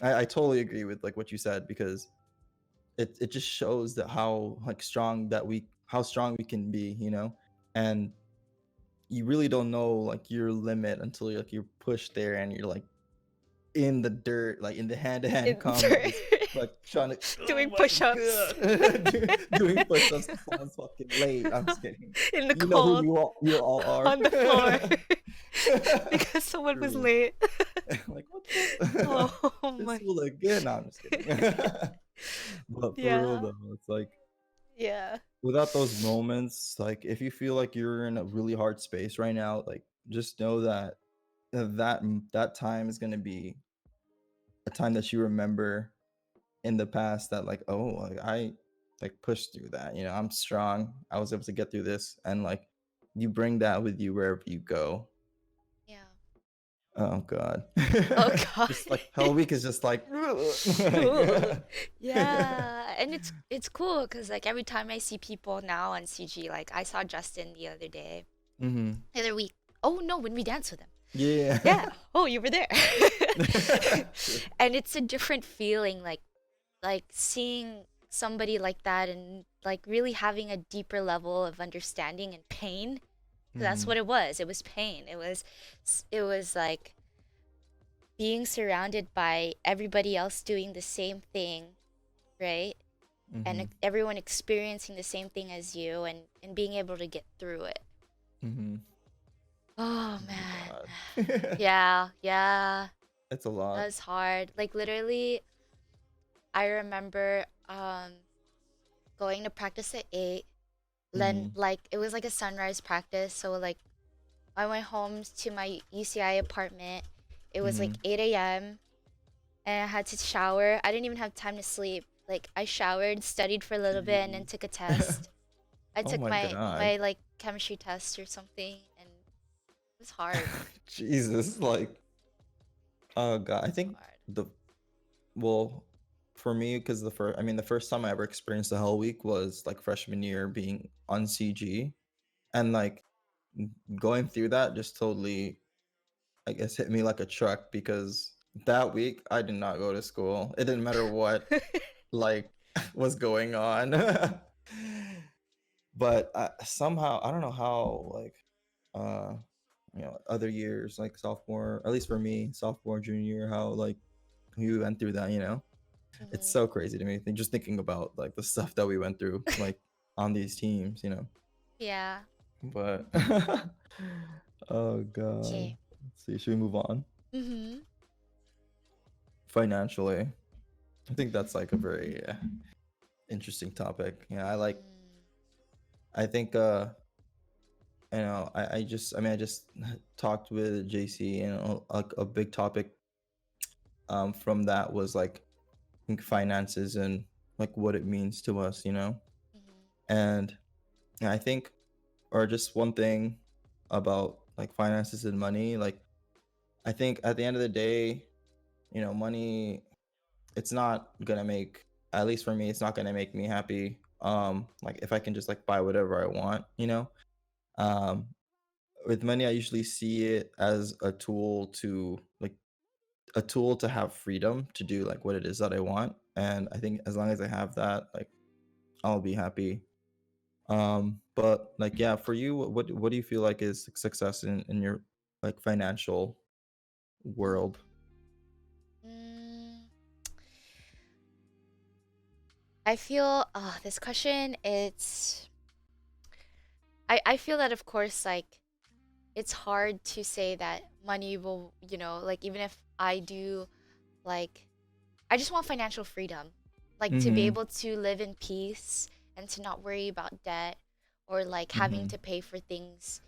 I totally agree with like what you said, because it just shows that how strong we can be. And you really don't know like your limit until you're pushed there and you're like in the dirt, like in the hand-to-hand Inter- combos, like trying to, oh doing my push-ups god, doing push-ups sounds fucking late. I'm just kidding. in the You know who cold you all are. on the floor because someone was True. late. Like what the Oh this my. will again. No, I'm just kidding. But for real Yeah. though, it's like Yeah. without those moments, like, if you feel like you're in a really hard space right now, like, just know that that time is gonna be a time that you remember in the past that, like, "Oh, like, I, like, pushed through that, I'm strong. I was able to get through this," and, like, you bring that with you wherever you go. Yeah. Oh god. Oh God. Just, like, Hell Week is just like, like Yeah, and it's cool because like every time I see people now on CG, like I saw Justin the other day, Mhm. the other week. Oh no, when we danced with him. Yeah. Yeah. Oh, you were there. True. And it's a different feeling, like seeing somebody like that and like really having a deeper level of understanding and pain. 'Cause that's what Mhm. it was. It was pain. It was like being surrounded by everybody else doing the same thing, right? And Mhm. everyone experiencing the same thing as you and being able to get through it. Mhm. Oh Oh my man. god. Yeah, yeah. It's a That lot. was hard. Like literally, I remember going to practice at 8. Then Mhm. like it was like a sunrise practice, so like I went home to my UCI apartment. It was like Mhm. 8 a.m. and I had to shower. I didn't even have time to sleep. Like I showered, studied for a little bit, and then Jeez. took a test. I Oh took my god. my like chemistry test or something, and it was hard. Jesus, like, oh god. I It's think hard. well, for me, because the first time I ever experienced the Hell Week was, like, freshman year being on CG, and, like, going through that just totally, I guess, hit me like a truck because that week, I did not go to school. It didn't matter what, like, was going on. But, somehow, I don't know how, like, uh, other years, like sophomore, at least for me, sophomore, junior year, how, like, we went through that. It's Hmm. so crazy to me, just thinking about, like, the stuff that we went through, like, on these teams. Yeah. But oh god. Okay. Let's see, should we move on? Mhm. Financially, I think that's, like, a very, interesting topic. Mm. I think, I just talked with JC, and, like, a big topic, from that was, like, I think finances and, like, what it means to us. Mhm. And I think, or just one thing about, like, finances and money, like, I think at the end of the day, money, it's not gonna make, at least for me, it's not gonna make me happy. Like, if I can just, like, buy whatever I want. Um, with money, I usually see it as a tool to have freedom to do, like, what it is that I want. And I think as long as I have that, like, I'll be happy. But, like, yeah, for you, what do you feel like is success in your, like, financial world? Mm. I feel this question I feel that of course like it's hard to say that money will, like even if I do like I just want financial freedom. Like to be Mhm. able to live in peace and to not worry about debt or like having Mhm. to pay for things.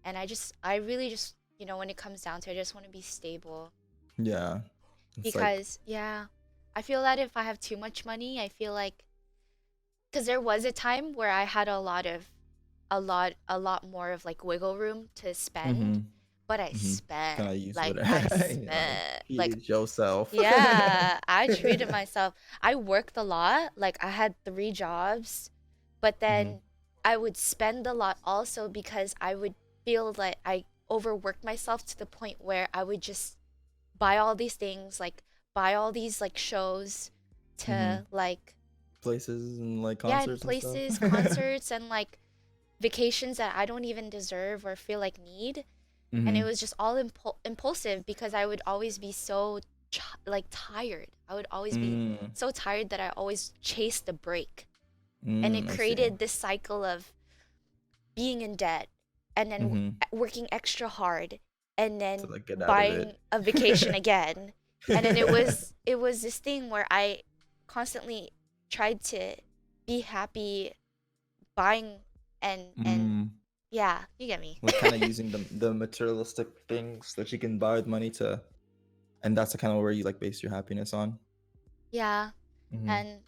And I really just, when it comes down to it, I just want to be stable. Yeah. It's like, Because, yeah, I feel that if I have too much money, I feel like, because there was a time where I had a lot more of like wiggle room to spend, mhm. but I Mhm. Kinda spent, use like, what I like, spent, like, feed yourself. yeah, I treated myself. I worked a lot. Like I had 3 jobs, but Mhm. then I would spend a lot also because I would feel like I overworked myself to the point where I would just buy all these things, like buy all these like shows to Mhm. like Places and, like, yeah, and concerts and stuff. places, concerts and like vacations that I don't even deserve or feel like need. And it Mhm. was just all impulsive because I would always be so like tired. I would always be Mm. so tired that I always chased the break. And it Mm, I see. created this cycle of being in debt and then Mhm. working extra hard and To, then like, get out of buying it. a vacation again. And then it was this thing where I constantly tried to be happy buying and Mm, yeah, you get me. like kind of using the materialistic things that you can buy with money to, and that's the kind of where you like base your happiness on. Yeah, Mm-hmm. and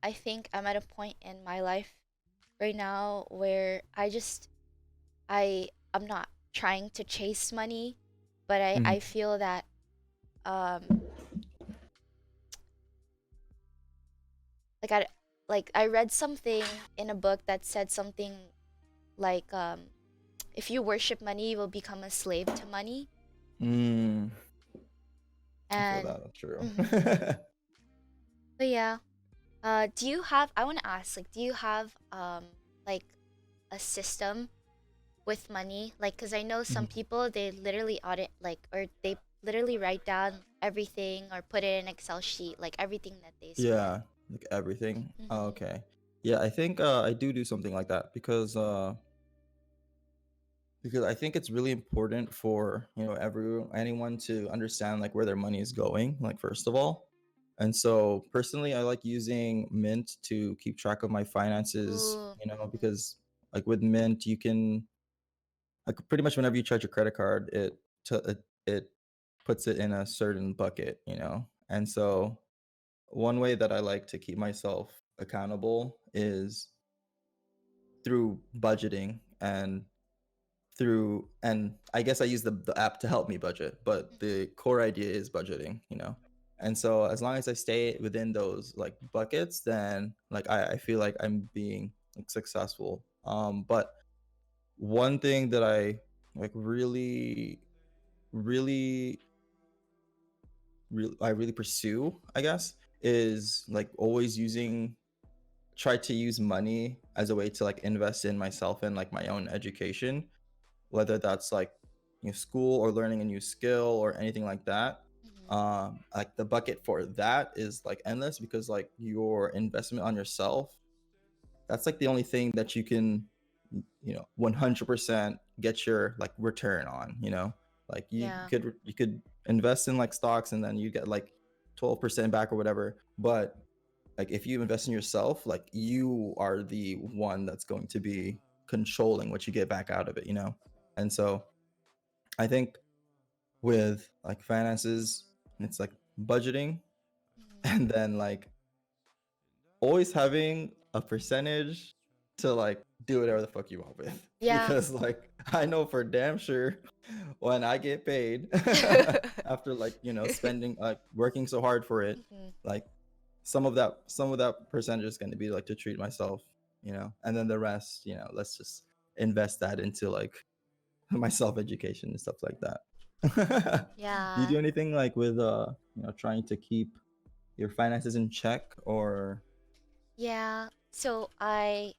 I think I'm at a point in my life right now where I'm not trying to chase money, but I Mm-hmm. feel that um like I read something in a book that said something like if you worship money, you will become a slave to money. Mm, I feel And that. That's true. mhm. But yeah, do you have I want to ask like do you have like a system with money? Like cuz I know some Mhm. people they literally audit like or they literally write down everything or put it in an Excel sheet like everything that they spend. Yeah, like everything. Oh, Mhm. okay. Yeah, I think I do something like that because I think it's really important for, anyone to understand like where their money is going, like first of all. And so personally, I like using Mint to keep track of my finances, Ooh. Mhm. because like with Mint, you can like pretty much whenever you charge your credit card, it puts it in a certain bucket. And so one way that I like to keep myself accountable is through budgeting and I guess I use the app to help me budget, but Mhm. the core idea is budgeting. And so as long as I stay within those like buckets, then like I feel like I'm being like successful. But one thing that I like really I really pursue, I guess, is like always try to use money as a way to like invest in myself and like my own education, whether that's like school or learning a new skill or anything like that. Mhm. Like the bucket for that is like endless because like your investment on yourself, that's like the only thing that you can 100% get your like return on. Like Yeah. you could invest in like stocks and then you get like 12% back or whatever, but like if you invest in yourself, like you are the one that's going to be controlling what you get back out of it. And so I think with like finances, it's like budgeting Mhm. and then like always having a percentage to like do whatever the fuck you want with. Yeah. Because like I know for damn sure when I get paid after like, spending like working so hard for it, Mhm. like some of that percentage is going to be like to treat myself, and then the rest, let's just invest that into like my self education and stuff like that. Do you Yeah. do anything like with trying to keep your finances in check or Yeah. So uh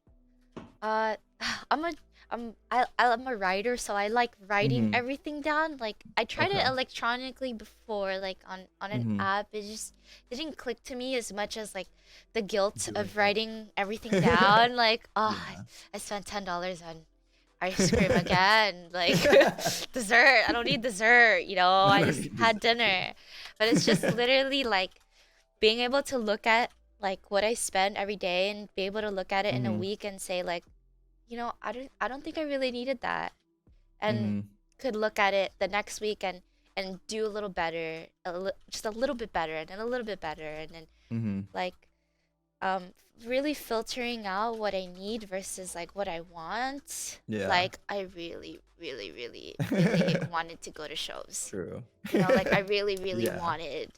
I'm a I'm a writer, so I like writing mhm. everything down. Like I tried it Okay. electronically before, like on an Mhm. app. It just didn't click to me as much as like the guilt Doing of it. writing everything down. Like, oh, Yeah. I spent $10 on ice cream again. Like dessert. I don't need dessert, I I don't just need had dessert. dinner. But it's just literally like being able to look at like what I spend every day and be able to look at it in a Mhm. week and say like, I don't think I really needed that. And Mhm. could look at it the next week and do a little better, just a little bit better and then a little bit better and then Mhm. like um really filtering out what I need versus like what I want. Yeah. Like I really, really, really, really wanted to go to shows. True. Like I really, really Yeah. wanted.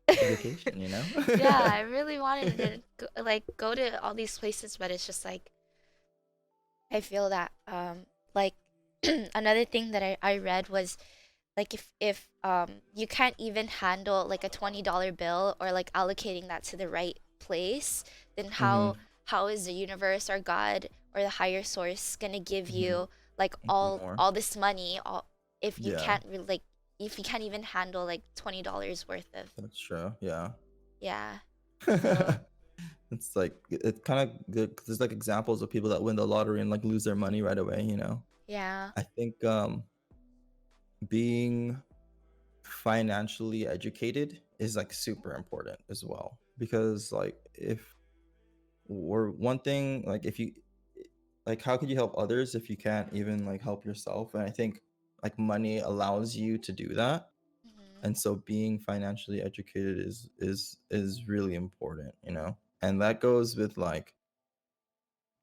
Vacation. Yeah, I really wanted to like go to all these places, but it's just like I feel that like another thing that I read was like if you can't even handle like a $20 bill or like allocating that to the right place, then how Mhm. how is the universe or God or the higher source gonna give Mhm. you like all More. all this money all if you Yeah. can't really like if you can't even handle like $20 worth of That's true. Yeah. yeah. So It's like it's kind of good 'cause there's like examples of people that win the lottery and like lose their money right away. yeah. I think being financially educated is like super important as well because like or one thing, like, if you like, how could you help others if you can't even, like, help yourself? And I think, like, money allows you to do that, Hmm. and so being financially educated is really important, you know? And that goes with, like,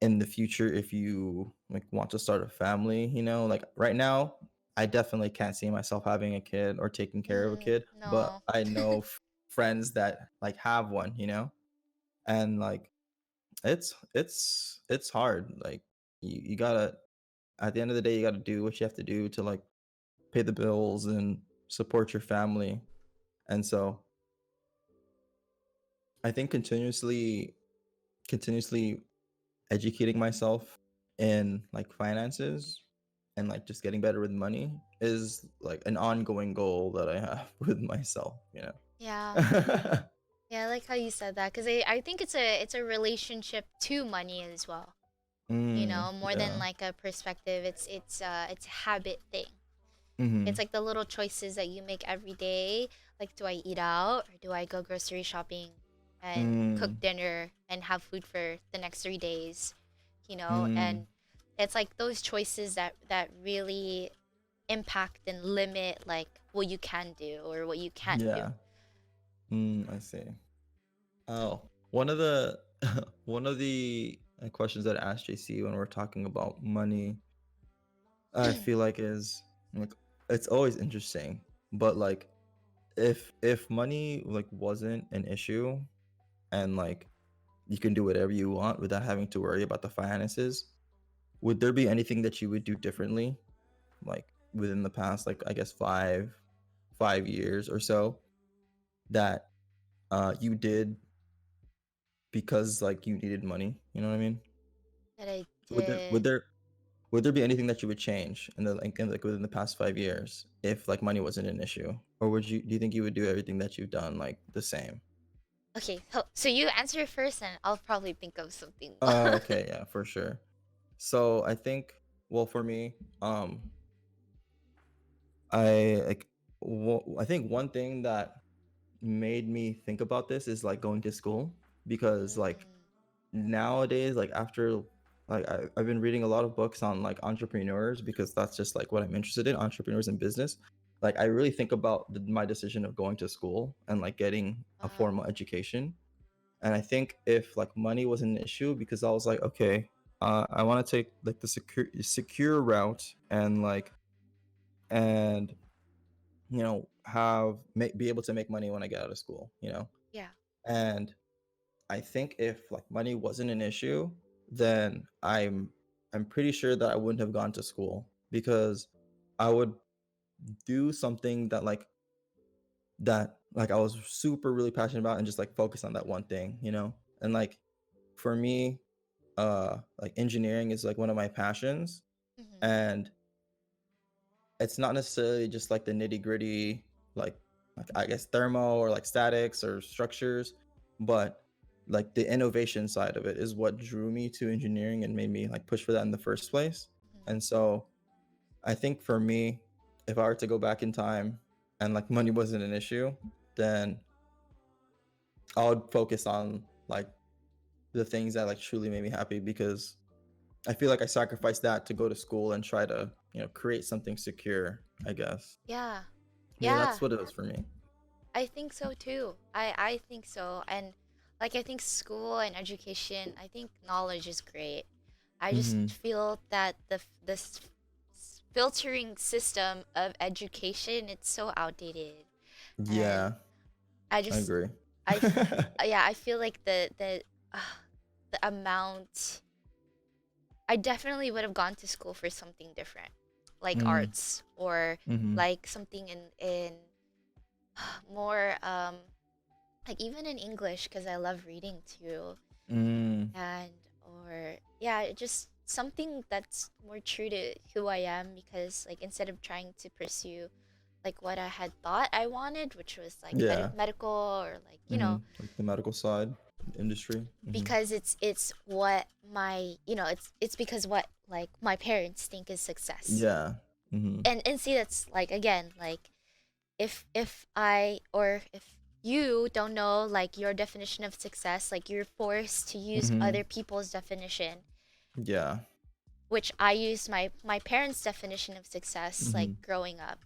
in the future, if you, like, want to start a family, you know? Like, right now, I definitely can't see myself having a kid or taking care of a kid, but No. I know friends that, like, have one, you know? And, like, it's hard, like, you gotta at the end of the day, you gotta do what you have to do to, like, pay the bills and support your family, and so, I think continuously educating myself in, like, finances and, like, just getting better with money is, like, an ongoing goal that I have with myself, you Yeah. know? Yeah, I like how you said that because I think it's a relationship to money as well. You know, more than Yeah. like a perspective. It's a habit thing. It's Mhm. like the little choices that you make every day. Like, do I eat out or do I go grocery shopping and cook Mm. dinner and have food for the next 3 days? You know, Mm. and it's like those choices that really impact and limit like what you can do or what you can't do. Yeah. I see. Oh, one of the one of the, questions that I asked JC when we're talking about money, I feel like is, like, it's always interesting, but, like, if money, like, wasn't an issue and, like, you can do whatever you want without having to worry about the finances, would there be anything that you would do differently, like, within the past, like, I guess, 5 years or so that, you did because, like, you needed money, you know what I mean? That I Would there did. would there would there be anything that you would change within the past 5 years if, like, money wasn't an issue? Or do you think you would do everything that you've done, like, the same? Okay, so you answer first and I'll probably think of something. Oh, okay, yeah, for sure. So, I think, well, for me, I, like, I think one thing that made me think about this is, like, going to school because, like, Mm, nowadays, like, after, like, I've been reading a lot of books on, like, entrepreneurs because that's just, like, what I'm interested in, entrepreneurs and business. Like, I really think about my decision of going to school and, like, getting a wow. formal education. And I think if, like, money was an issue because I was like, okay, I want to take, like, the secure route and, like, and be able to make money when I get out of school, you know. Yeah. And I think if, like, money wasn't an issue, then I'm pretty sure that I wouldn't have gone to school because I would do something that I was super really passionate about and just, like, focus on that one thing, you know? And, like, for me, like, engineering is, like, one of my passions, Hmm. and it's not necessarily just, like, the nitty-gritty, like I guess, thermo or, like, statics or structures, but, like, the innovation side of it is what drew me to engineering and made me, like, push for that in the first place. Hmm. And so, I think for me, if I were to go back in time and, like, money wasn't an issue, then I would focus on, like, the things that, like, truly made me happy because I feel like I sacrificed that to go to school and try to, create something secure, I guess. Yeah. Yeah, Yeah. that's what it was for me. I think so too. I think so. And like I think school and education, I think knowledge is great. I just Mhm. feel that filtering system of education, it's so outdated. And Yeah, I I just agree. I yeah, I feel like uh, the amount I definitely would have gone to school for something different, like Mm, arts or mhm, like something in more like even in English because I love reading too, mm, and or yeah, just something that's more true to who I am because like instead of trying to pursue like what I had thought I wanted, which was like yeah, medical or like like the medical side, industry, because it's what my it's because what like my parents think is success. yeah, mhm, And see that's like again like if I or if you don't know like your definition of success, like you're forced to use Mm-hmm. other people's definition, Yeah. which I used my parents' definition of success like Mm-hmm. growing up.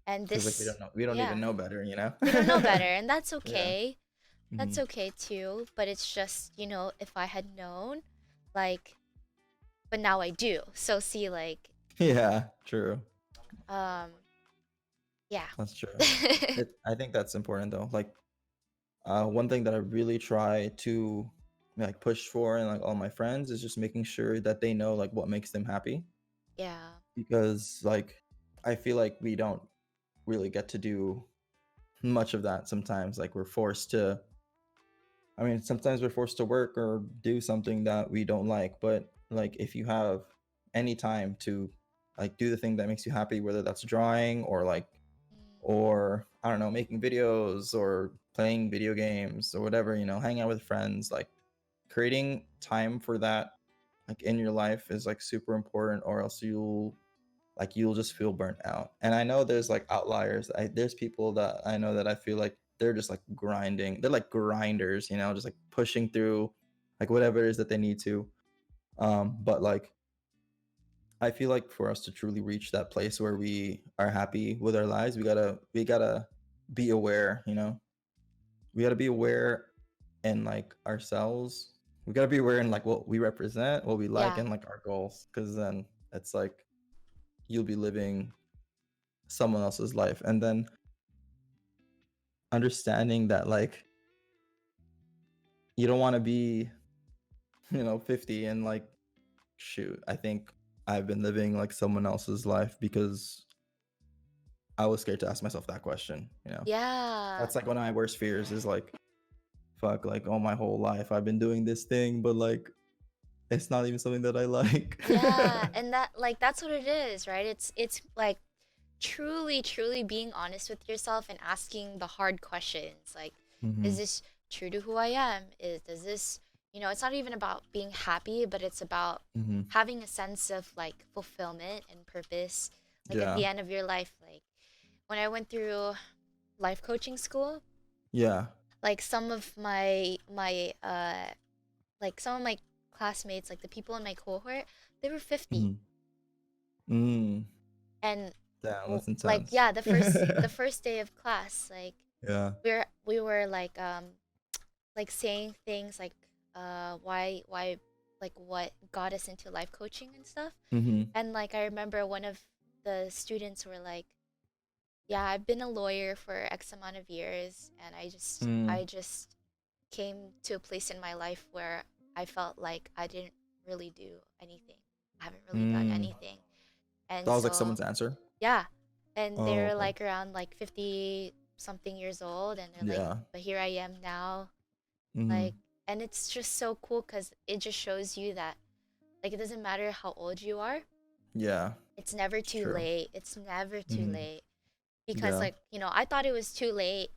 And Because like this, we don't even yeah, know better, you know? we don't know better, and that's Yeah. okay. Mm-hmm. That's okay too, but it's just, if I had known, like, but now I do. So see, like, Yeah, true. um, yeah. That's true. I think that's important though. Like, one thing that I really try to like push for and like all my friends is just making sure that they know like what makes them happy, Yeah. because like I feel like we don't really get to do much of that sometimes. Like we're forced to, I mean, sometimes we're forced to work or do something that we don't like, but like if you have any time to like do the thing that makes you happy, whether that's drawing or like, Mm, or I don't know, making videos or playing video games or whatever, hanging out with friends, like creating time for that like in your life is like super important, or else you'll just feel burnt out. And I know there's like outliers. There's people that I know that I feel like they're just like grinding. They're like grinders, just like pushing through like whatever it is that they need to. But like I feel like for us to truly reach that place where we are happy with our lives, we gotta be aware, We gotta be aware in like ourselves. We gotta be aware in like what we represent, what we like, yeah. and like our goals. Cause then it's like you'll be living someone else's life. And then understanding that like you don't want to be 50 and like shoot, I think I've been living like someone else's life because I was scared to ask myself that question. Yeah. That's like one of my worst fears is like fuck, like all my whole life I've been doing this thing, but like it's not even something that I like. Yeah, and that's what it is, right? It's like truly being honest with yourself and asking the hard questions. Like, is Hmm. this true to who I am? Does this, it's not even about being happy, but it's about Hmm. having a sense of like fulfillment and purpose, like at Yeah. the end of your life. Like when I went through life coaching school, Yeah. like some of my classmates, like the people in my cohort, they were 50. Hmm. Mm. And Damn, that's like intense. yeah, the first day of class, like Yeah. we were like saying things like why like what got us into life coaching and stuff. Hmm. And like I remember one of the students were like, yeah, I've been a lawyer for X amount of years, and I just Mm. I just came to a place in my life where I felt like I didn't really do anything. I haven't really done Mm. anything. And That was like so someone's answer. yeah. And Oh, they're okay. like around like 50 something years old, and they're like, Yeah. but here I am now. Hmm. Like, and it's just so cool because it just shows you that like it doesn't matter how old you are, Yeah. it's never It's too true. late. It's never too Hmm. late. Because Yeah. like, I thought it was too late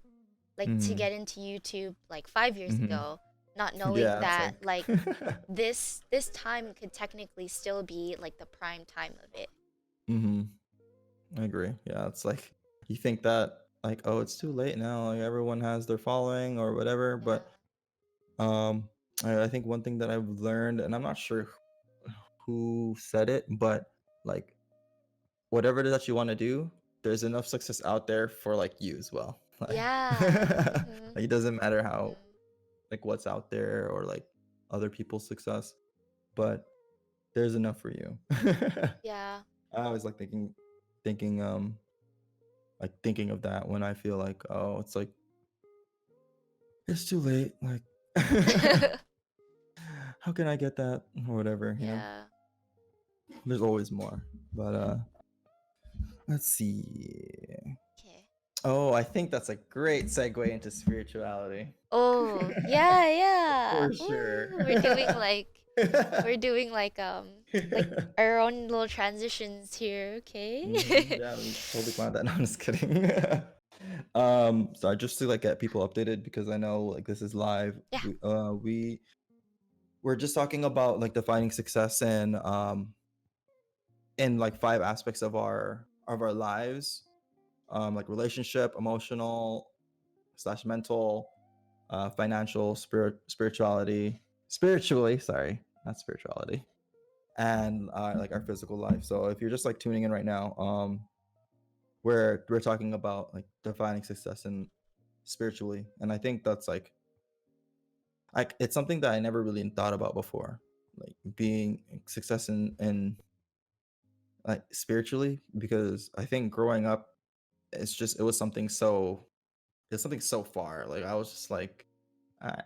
like to Hmm. get into YouTube like 5 years Hmm. ago, not knowing Yeah. It's that like. like this time could technically still be like the prime time of it. Hmm. I agree. Yeah. It's like you think that like, oh, it's too late now. Like everyone has their following or whatever. Yeah. But um, I think one thing that I've learned, and I'm not sure who said it, but like whatever it is that you want to do, there's enough success out there for like you as well. Like, Yeah. like Mhm. it doesn't matter how Mhm. like what's out there or like other people's success, but there's enough for you. Yeah. I always like thinking like thinking of that when I feel like, oh, it's like it's too late, like how can I get that or whatever. Yeah. There's always more. But let's see. Okay. Oh, I think that's a great segue into spirituality. Oh, yeah, yeah. For sure. Ooh, we're doing like our own little transitions here, okay? Yeah, we totally planned that. No, I'm just kidding. So just to like get people updated because I know like this is live. Yeah. We're just talking about like defining success and in like 5 aspects of our lives, like relationship, emotional, slash mental, financial, spiritually, sorry, not spirituality, and like our physical life. So if you're just like tuning in right now, we're talking about like defining success and spiritually, and I think that's like it's something that I never really thought about before, like being success in like spiritually, because I think growing up, it was something so it's something so far. Like I was just like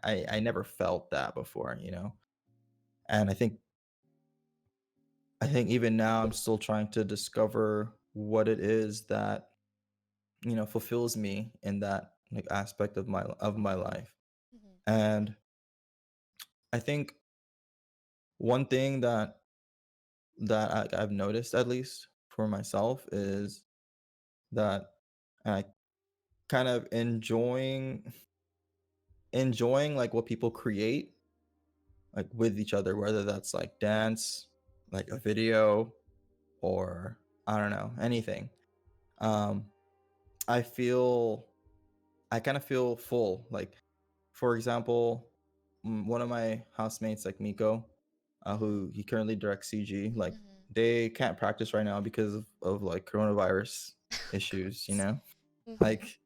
I never felt that before, you know. And I think even now I'm still trying to discover what it is that, fulfills me in that like aspect of my life. Mhm. And I think one thing that I've noticed, at least for myself, is that I kind of enjoying like what people create like with each other, whether that's like dance, like a video, or I don't know, anything. Um, I feel I kind of feel full. Like, for example, one of my housemates, like Miko, Mhm. who he currently directs CG, like Mhm. they can't practice right now because of like coronavirus issues. Mhm. Like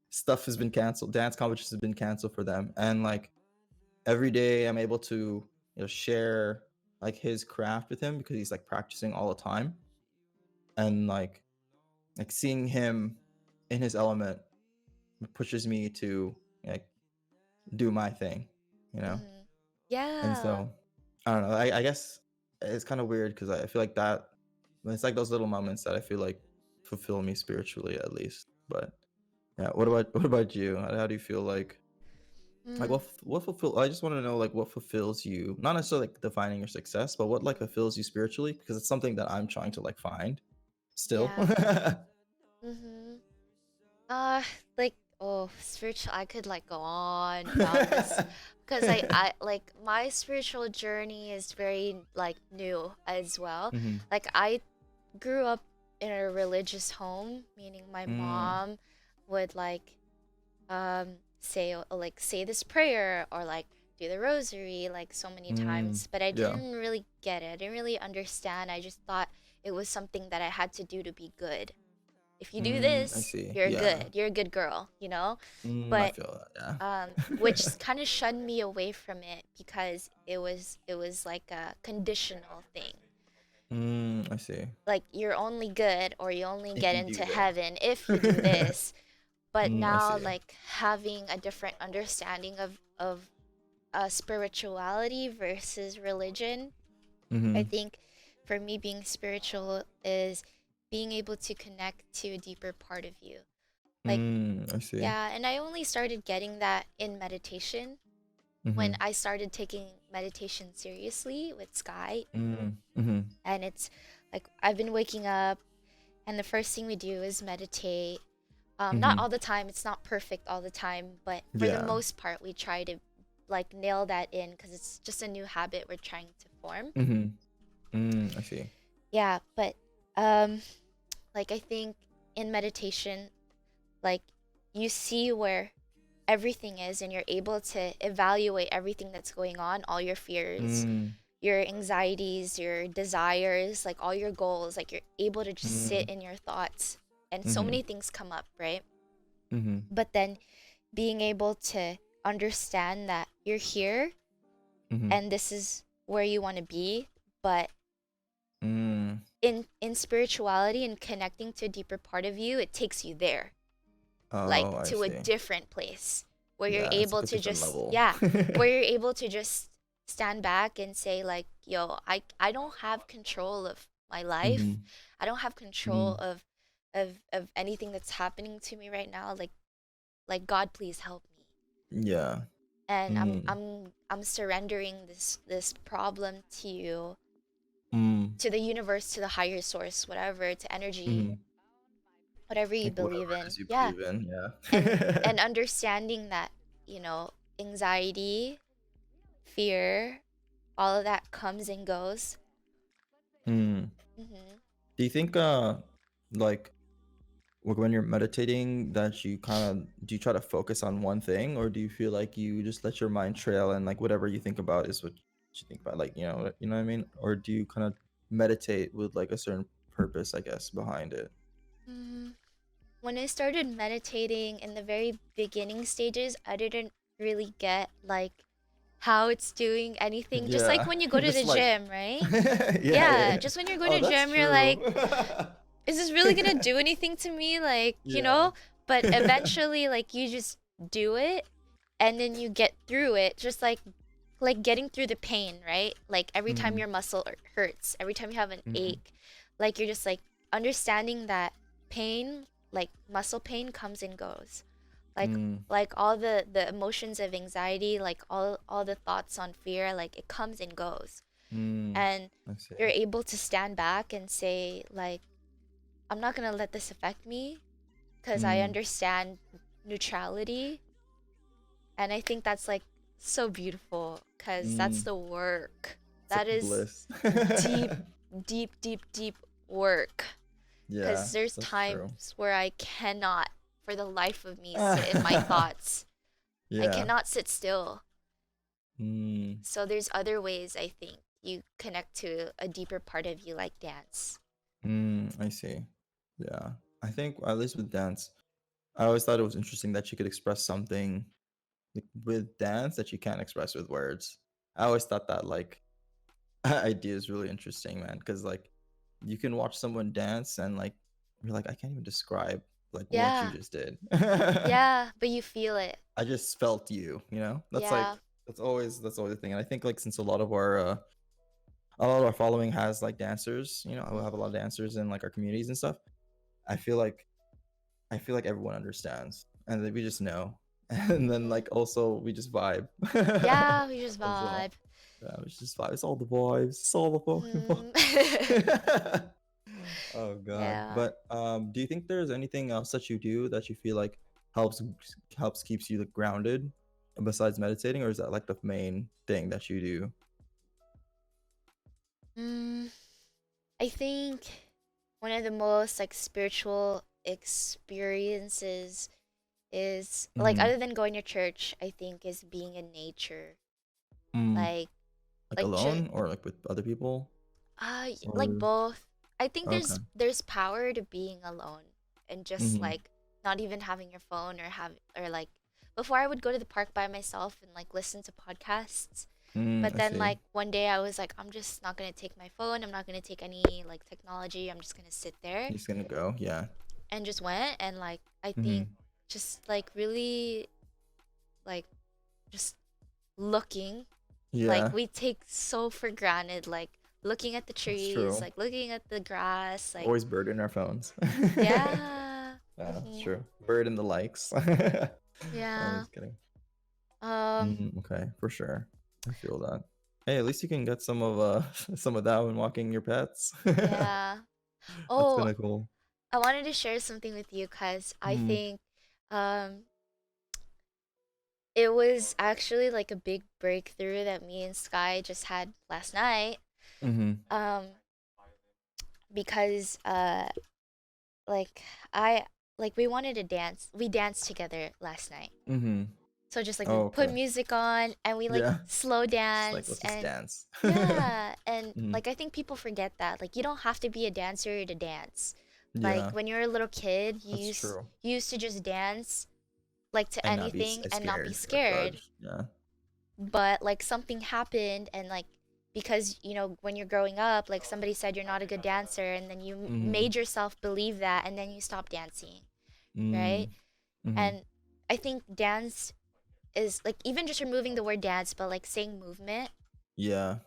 stuff has been canceled, dance competitions have been canceled for them, and like every day I'm able to share like his craft with him because he's like practicing all the time, and like seeing him in his element pushes me to like do my thing, you know? Mhm. And Yeah. so I don't know. I guess it's kind of weird because I feel like that it's like those little moments that I feel like fulfill me spiritually at least. But yeah, what about you? How do you feel like Mm. what fulfill I just want to know like what fulfills you, not necessarily like defining your success, but what like Mhm. fulfills you spiritually, because it's something that I'm trying to like find still. Yeah. Mhm. Uh, like, oh, spiritual. I could like go on about this because I like my spiritual journey is very like new as well. Mhm. Like I grew up in a religious home, meaning my Mm, mom would like say this prayer or like do the rosary like so many mm, times, but I yeah. didn't really get it. I didn't really understand. I just thought it was something that I had to do to be good. If you do I this, see. you're Yeah. good. You're a good girl, I But feel that. which Yeah. kind of shunned me away from it because it was like a conditional thing. I see. Like you're only good or you only If get you do into this. heaven if you do this. But I now see. like having a different understanding of spirituality versus religion, I Mhm. think for me being spiritual is being able to connect to a deeper part of you. Like, I see. yeah, and I only started getting that in meditation when Mhm. I started taking meditation seriously with Sky. Mhm. And it's like I've been waking up, and the first thing we do is meditate. Not Mhm. all the time, it's not perfect all the time, but for the Yeah. most part, we try to like nail that in because it's just a new habit we're trying to form. Mhm. I see. Yeah, but um, like I think in meditation, like you see where everything is and you're able to evaluate everything that's going on, all your fears, Mm, your anxieties, your desires, like all your goals, like you're able to just sit mm, in your thoughts and so mhm. many things come up, right? Mhm. But then being able to understand that you're here Mhm. and this is where you want to be, but Mm. in spirituality and connecting to a deeper part of you, it takes you there, Oh, like I to a see. different place where you're Yeah, it's like able a to different just, level. yeah, where you're able to just stand back and say like, yo, I don't have control of my life. Mhm. I don't have control Mm. of anything that's happening to me right now. Like God, please help me. Yeah. And Mm. I'm surrendering this problem to you, Mm. to the universe, to the higher source, whatever, to energy, Mhm. whatever you Like whatever believe it in. is you Yeah. believe in, And yeah. understanding that, anxiety, fear, all of that comes and goes. Mm. Mhm. Do you think like when you're meditating that you kind of do you try to focus on one thing, or do you feel like you just let your mind trail and like whatever you think about is what you think about, like, you know what I mean? Or do you kind of meditate with like a certain purpose, I guess, behind it? Mm, when I started meditating in the very beginning stages, I didn't really get like how it's doing anything. Just like Yeah. when you go to the Just like gym, right? yeah, yeah, Yeah, yeah. just when you're going Oh, to that's gym, you're like, true. is this really gonna do anything to me? Like, you Yeah. know? But eventually, like, you just do it and then you get through it, just like getting through the pain, right? Like every time Mm, your muscle hurts, every time you have an mm, ache, like you're just like understanding that pain, like muscle pain comes and goes. Like mm, like all the emotions of anxiety, like all the thoughts on fear, like it comes and goes. mm. And I see. you're able to stand back and say like I'm not going to let this affect me because I Mm, understand neutrality. And I think that's like so beautiful because that's mm. the work. It's like That is bliss. deep, deep, deep, deep work. Yeah, Because there's that's true. times where I cannot, for the life of me, sit in my thoughts. I Yeah. cannot sit still. Mm, So there's other ways I think you connect to a deeper part of you, like dance. I see. Yeah. I think at least with dance, I always thought it was interesting that you could express something like with dance that you can't express with words. I always thought that like idea is really interesting, man, because like you can watch someone dance and like you're like, I can't even describe like what you Yeah, just did. yeah, but you feel it. I just felt you, you know? That's Yeah. like that's always the thing. And I think like since a lot of our following has like dancers, you know, we have a lot of Hmm. dancers in like our communities and stuff. I feel like I feel like everyone understands and then we just know. And then Hmm. like also we just vibe Yeah, we just as well. vibe. Yeah, it's just vibe. It's all the vibes. It's all the fucking Hmm. vibes. Oh god. Yeah. But do you think there's anything else that you do that you feel like helps keeps you like, grounded besides meditating, or is that like the main thing that you do? Mm, I think one of the most like spiritual experiences is like Mm-hmm. other than going to church, I think is being in nature. Mm. Like Like like just alone or like with other people? like Or both. I think okay. there's power to being alone and just Mm-hmm. like not even having your phone or like before I would go to the park by myself and like listen to podcasts. But I then see. like one day I was like I'm just not going to take my phone. I'm not going to take any like technology. I'm just going to sit there You're just gonna go, yeah. and just went and like I Mm-hmm. think just like really like just looking like Yeah, we take so for granted like looking at the that's trees, true. like looking at the grass, like Always bird in our phones. yeah. Yeah, that's Hmm. true. Bird in the likes. I'm Yeah. just kidding. Um Okay, for sure. I feel that. Hey, at least you can get some of some of that when walking your pets. yeah. That's Oh, kind of cool. I wanted to share something with you cuz I Mm, think um it was actually like a big breakthrough that me and Sky just had last night. mm-hmm. Um because like I like we wanted to dance. We danced together last night. Mm-hmm. So just like we Oh, put okay. music on and we like Yeah. slow Just like dance let's just and dance. yeah, and Mm, like I think people forget that. Like you don't have to be a dancer to dance. Like yeah, when you're a little kid, that's true. you used to just dance like to And not be anything and not be scared or scared. judged. Yeah. But like something happened and like because you know when you're growing up, like somebody said you're not a good dancer and then you Mm-hmm. made yourself believe that and then you stop dancing, Mm, right? mm-hmm. And I think dance is like even just removing the word dance but like saying movement Yeah.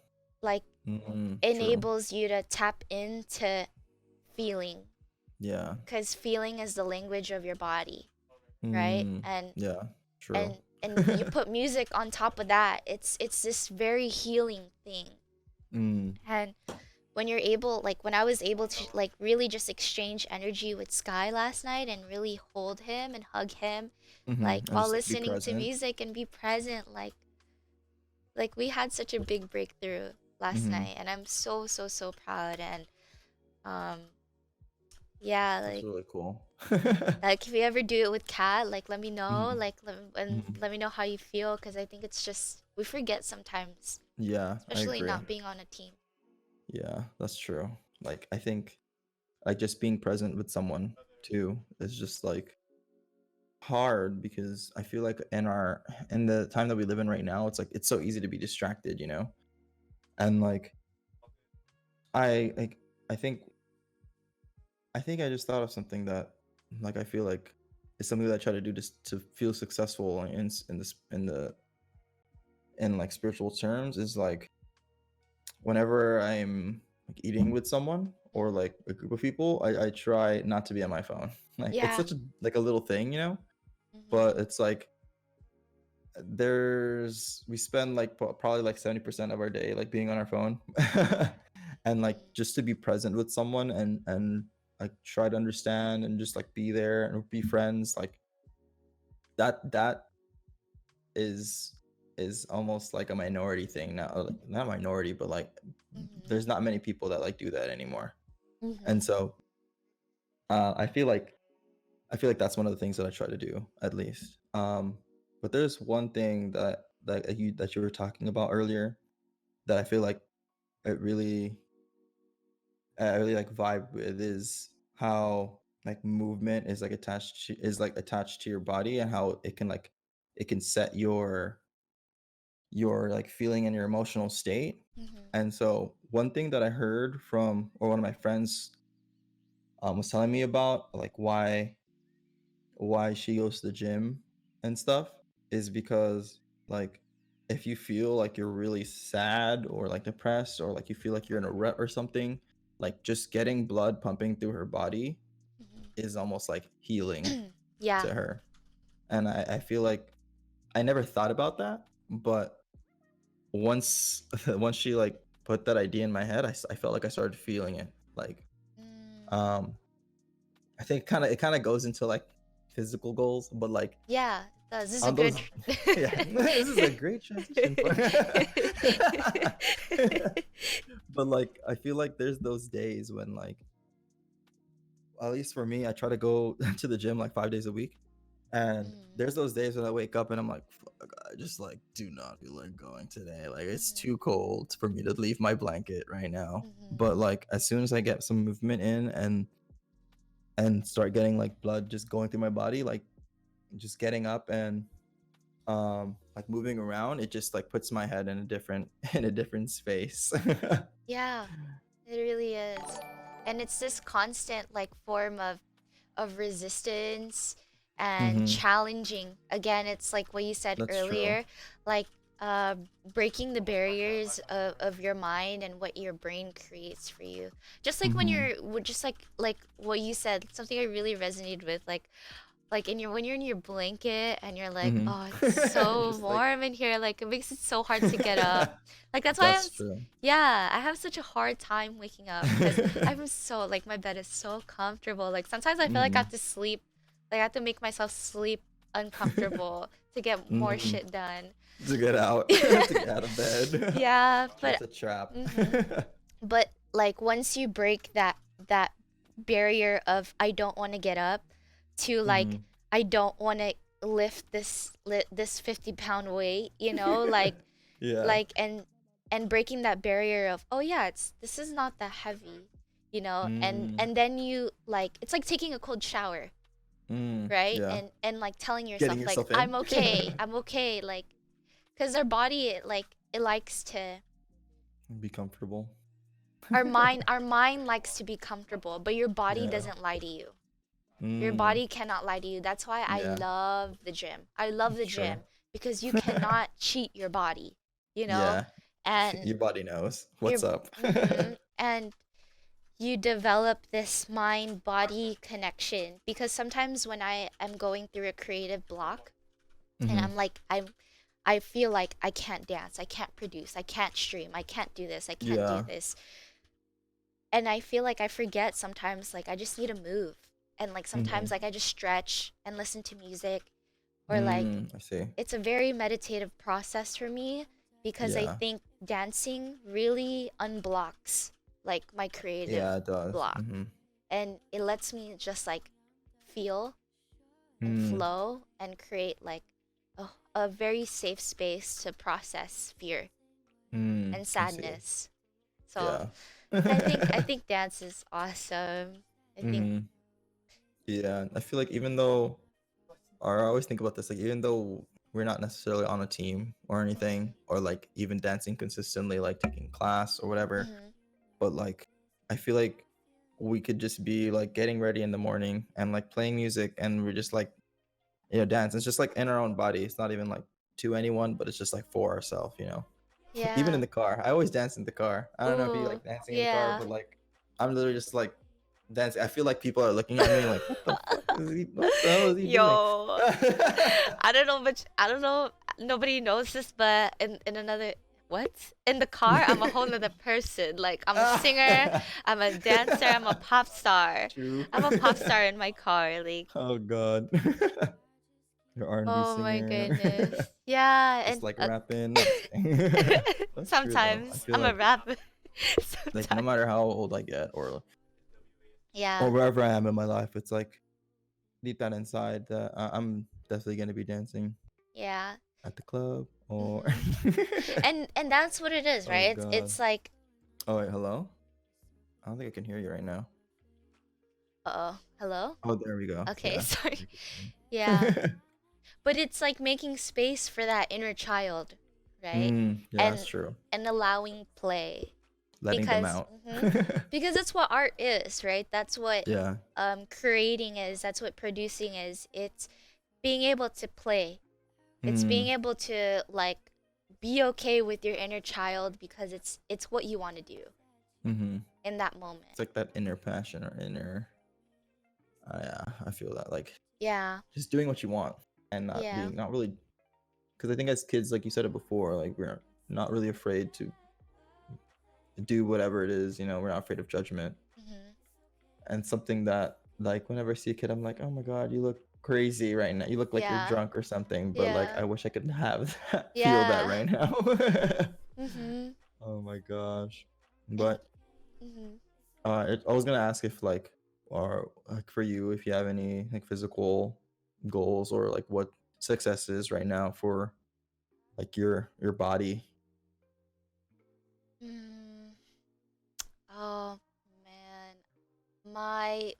like True. enables you to tap into feeling Yeah. because feeling is the language of your body, right? Mm, yeah. True. And you put music on top of that, it's this very healing thing. Mm, And when you're able like when I was able to like really just exchange energy with Sky last night and really hold him and hug him mm-hmm. like And while just like be listening to present. music and be present, like we had such a big breakthrough last Mm-hmm. night and I'm so so so proud and um Yeah, That's really cool. like if you ever do it with Kat, like let me know, Mhm, and mhm. let me know how you feel, because I think it's just we forget sometimes, Yeah, I especially agree. not being on a team. Yeah, that's true. Like, I think, like, just being present with someone too is just, like, hard because I feel like in the time that we live in right now, it's, like, it's so easy to be distracted, you know? And, like, I like, I think I think I just thought of something that, like, I feel like is something that I try to do just to feel successful in this in, like, spiritual terms is, like, whenever I'm, like, eating with someone or, Hmm. like, a group of people, I try not to be on my phone. Like, it's Yeah. such a like, a little thing, you know? Hmm. But it's like, we spend, like, probably, like, 70% of our day, like, being on our phone. And, like, Hmm. just to be present with someone and, like, try to understand and just, like, be there and be friends, like, that is almost like a minority thing now, like, not a minority, but, like, Hmm. there's not many people that, like, do that anymore. And Hmm. so, I feel like that's one of the things that I try to do, at least. But there's one thing that you were talking about earlier that I feel like it really I really, like, vibe with is how, like, movement is, like, attached to your body and how it can set your, like, feeling and your emotional state. Hmm. And so one thing that I heard from or one of my friends, was telling me about, like, why she goes to the gym and stuff is because, like, if you feel like you're really sad or, like, depressed or, like, you feel like you're in a rut or something, like, just getting blood pumping through her body Hmm. is almost like healing Yeah. to her. And I feel like I never thought about that, but once once she, like, put that idea in my head, I felt like I started feeling it. Like, Mm. um, I think it kinda goes into, like, physical goals, but, like, Yeah, it does. This is a on good. those yeah, this is a great transition for but, like, I feel like there's those days when, like, at least for me, I try to go to the gym, like, 5 days a week, and Mm. there's those days when I wake up and I'm like, "Fuck, I just, like, do not feel like going today, like, it's Mhm. too cold for me to leave my blanket right now." Mhm. But, like, as soon as I get some movement in and start getting, like, blood just going through my body, like, just getting up and, like, moving around, it just, like, puts my head in a different in a different space. Yeah, it really is. And it's this constant like form of resistance and Mhm. challenging. Again, it's like what you said That's true. earlier, like uh breaking the barriers of your mind and what your brain creates for you. Just like when Mhm. just like what you said, something I really resonated with, like in your when you're in your blanket and you're like, Mhm. oh, it's so Just, like warm in here, like it makes it so hard to get up. Like that's why That's true. yeah, I have such a hard time waking up because I'm so like my bed is so comfortable. Like sometimes I feel like I have Mhm. to sleep, like I have to make myself sleep uncomfortable to get more Mhm. shit done. To get out to get out of bed. Yeah, but That's a trap. mhm. But like once you break that barrier of I don't want to get up to like Mhm. I don't want to lift this 50-pound weight, Yeah. like and breaking that barrier of oh yeah, it's this is not that heavy, Mm. and then you like it's like taking a cold shower, Mm. right? Yeah. And like telling Getting yourself like yourself in? I'm okay, like because our body it likes to Be comfortable. our mind likes to be comfortable, but your body Yeah. doesn't lie to you. Your Mm. body cannot lie to you. That's why I Yeah. love the gym. I love the True. gym because you cannot cheat your body, you know? Yeah. And Your body knows you're what's up. and you develop this mind body connection because sometimes when I am going through a creative block and Mhm. I feel like I can't dance, I can't produce, I can't stream, I can't do this, I can't do Yeah. this. And I feel like I forget sometimes like I just need to move. And like sometimes Mhm. like I just stretch and listen to music or like I see. it's a very meditative process for me because I Yeah. think dancing really unblocks like my creative Yeah, it does. block. Mhm. and it lets me just like feel and Mm, flow and create like a very safe space to process fear and I see. sadness. So Yeah. I think dance is awesome. I think hmm Yeah. I feel like even though, or I always think about this, like even though we're not necessarily on a team or anything, or like even dancing consistently, like taking class or whatever, mhm. but like I feel like we could just be like getting ready in the morning and like playing music, and we're just like, dance. It's just like in our own body. It's not even like to anyone, but it's just like for ourselves. Even in Yeah. the car, I always dance in the car. I don't know if you Ooh, like dancing in the car, yeah. but like I'm literally just like dancing. I feel like people are looking at me like, what the hell is he doing? Yo, I don't know, but I don't know. Nobody knows this, but in another what? In the car, I'm a whole other person. Like I'm a singer, I'm a dancer, I'm a pop star. True. I'm a pop star in my car. Like, Oh God. Your R&B oh my singer. goodness. Yeah, Just and like rapping. No, I'm just kidding. That's true though. I sometimes feel I'm a like rapper. no Sometimes. matter how old I get, or Yeah. wherever I am in my life, it's like deep down inside that I'm definitely gonna be dancing Yeah. at the club or. hmm And that's what it is, Oh right? God. It's like, Oh wait, hello. I don't think I can hear you right now. uh-oh, hello? Oh, there we go. Okay, Yeah. sorry. You're Yeah. good. But it's like making space for that inner child, right? Yeah, that's And true. allowing play Letting them because out. because that's what art is, right? That's what Yeah. creating is, that's what producing is. It's being able to play. It's being Mm, able to like be okay with your inner child because it's what you want to do mm-hmm. in that moment. It's like that inner passion or inner. Yeah, I feel that like Yeah. just doing what you want and Yeah. not really, because I think as kids, like you said it before, like we're not really afraid to do whatever it is. We're not afraid of judgment. hmm And something that like whenever I see a kid, I'm like, oh my God, you look crazy right now. You look like you're Yeah. drunk or something. But like Yeah. I wish I could have that, feel that Yeah. right now. Mhm. Oh my gosh. And But mhm. I was gonna ask if like, or like for you, if you have any like physical goals or like what success is right now for like your body. Mm, oh man, my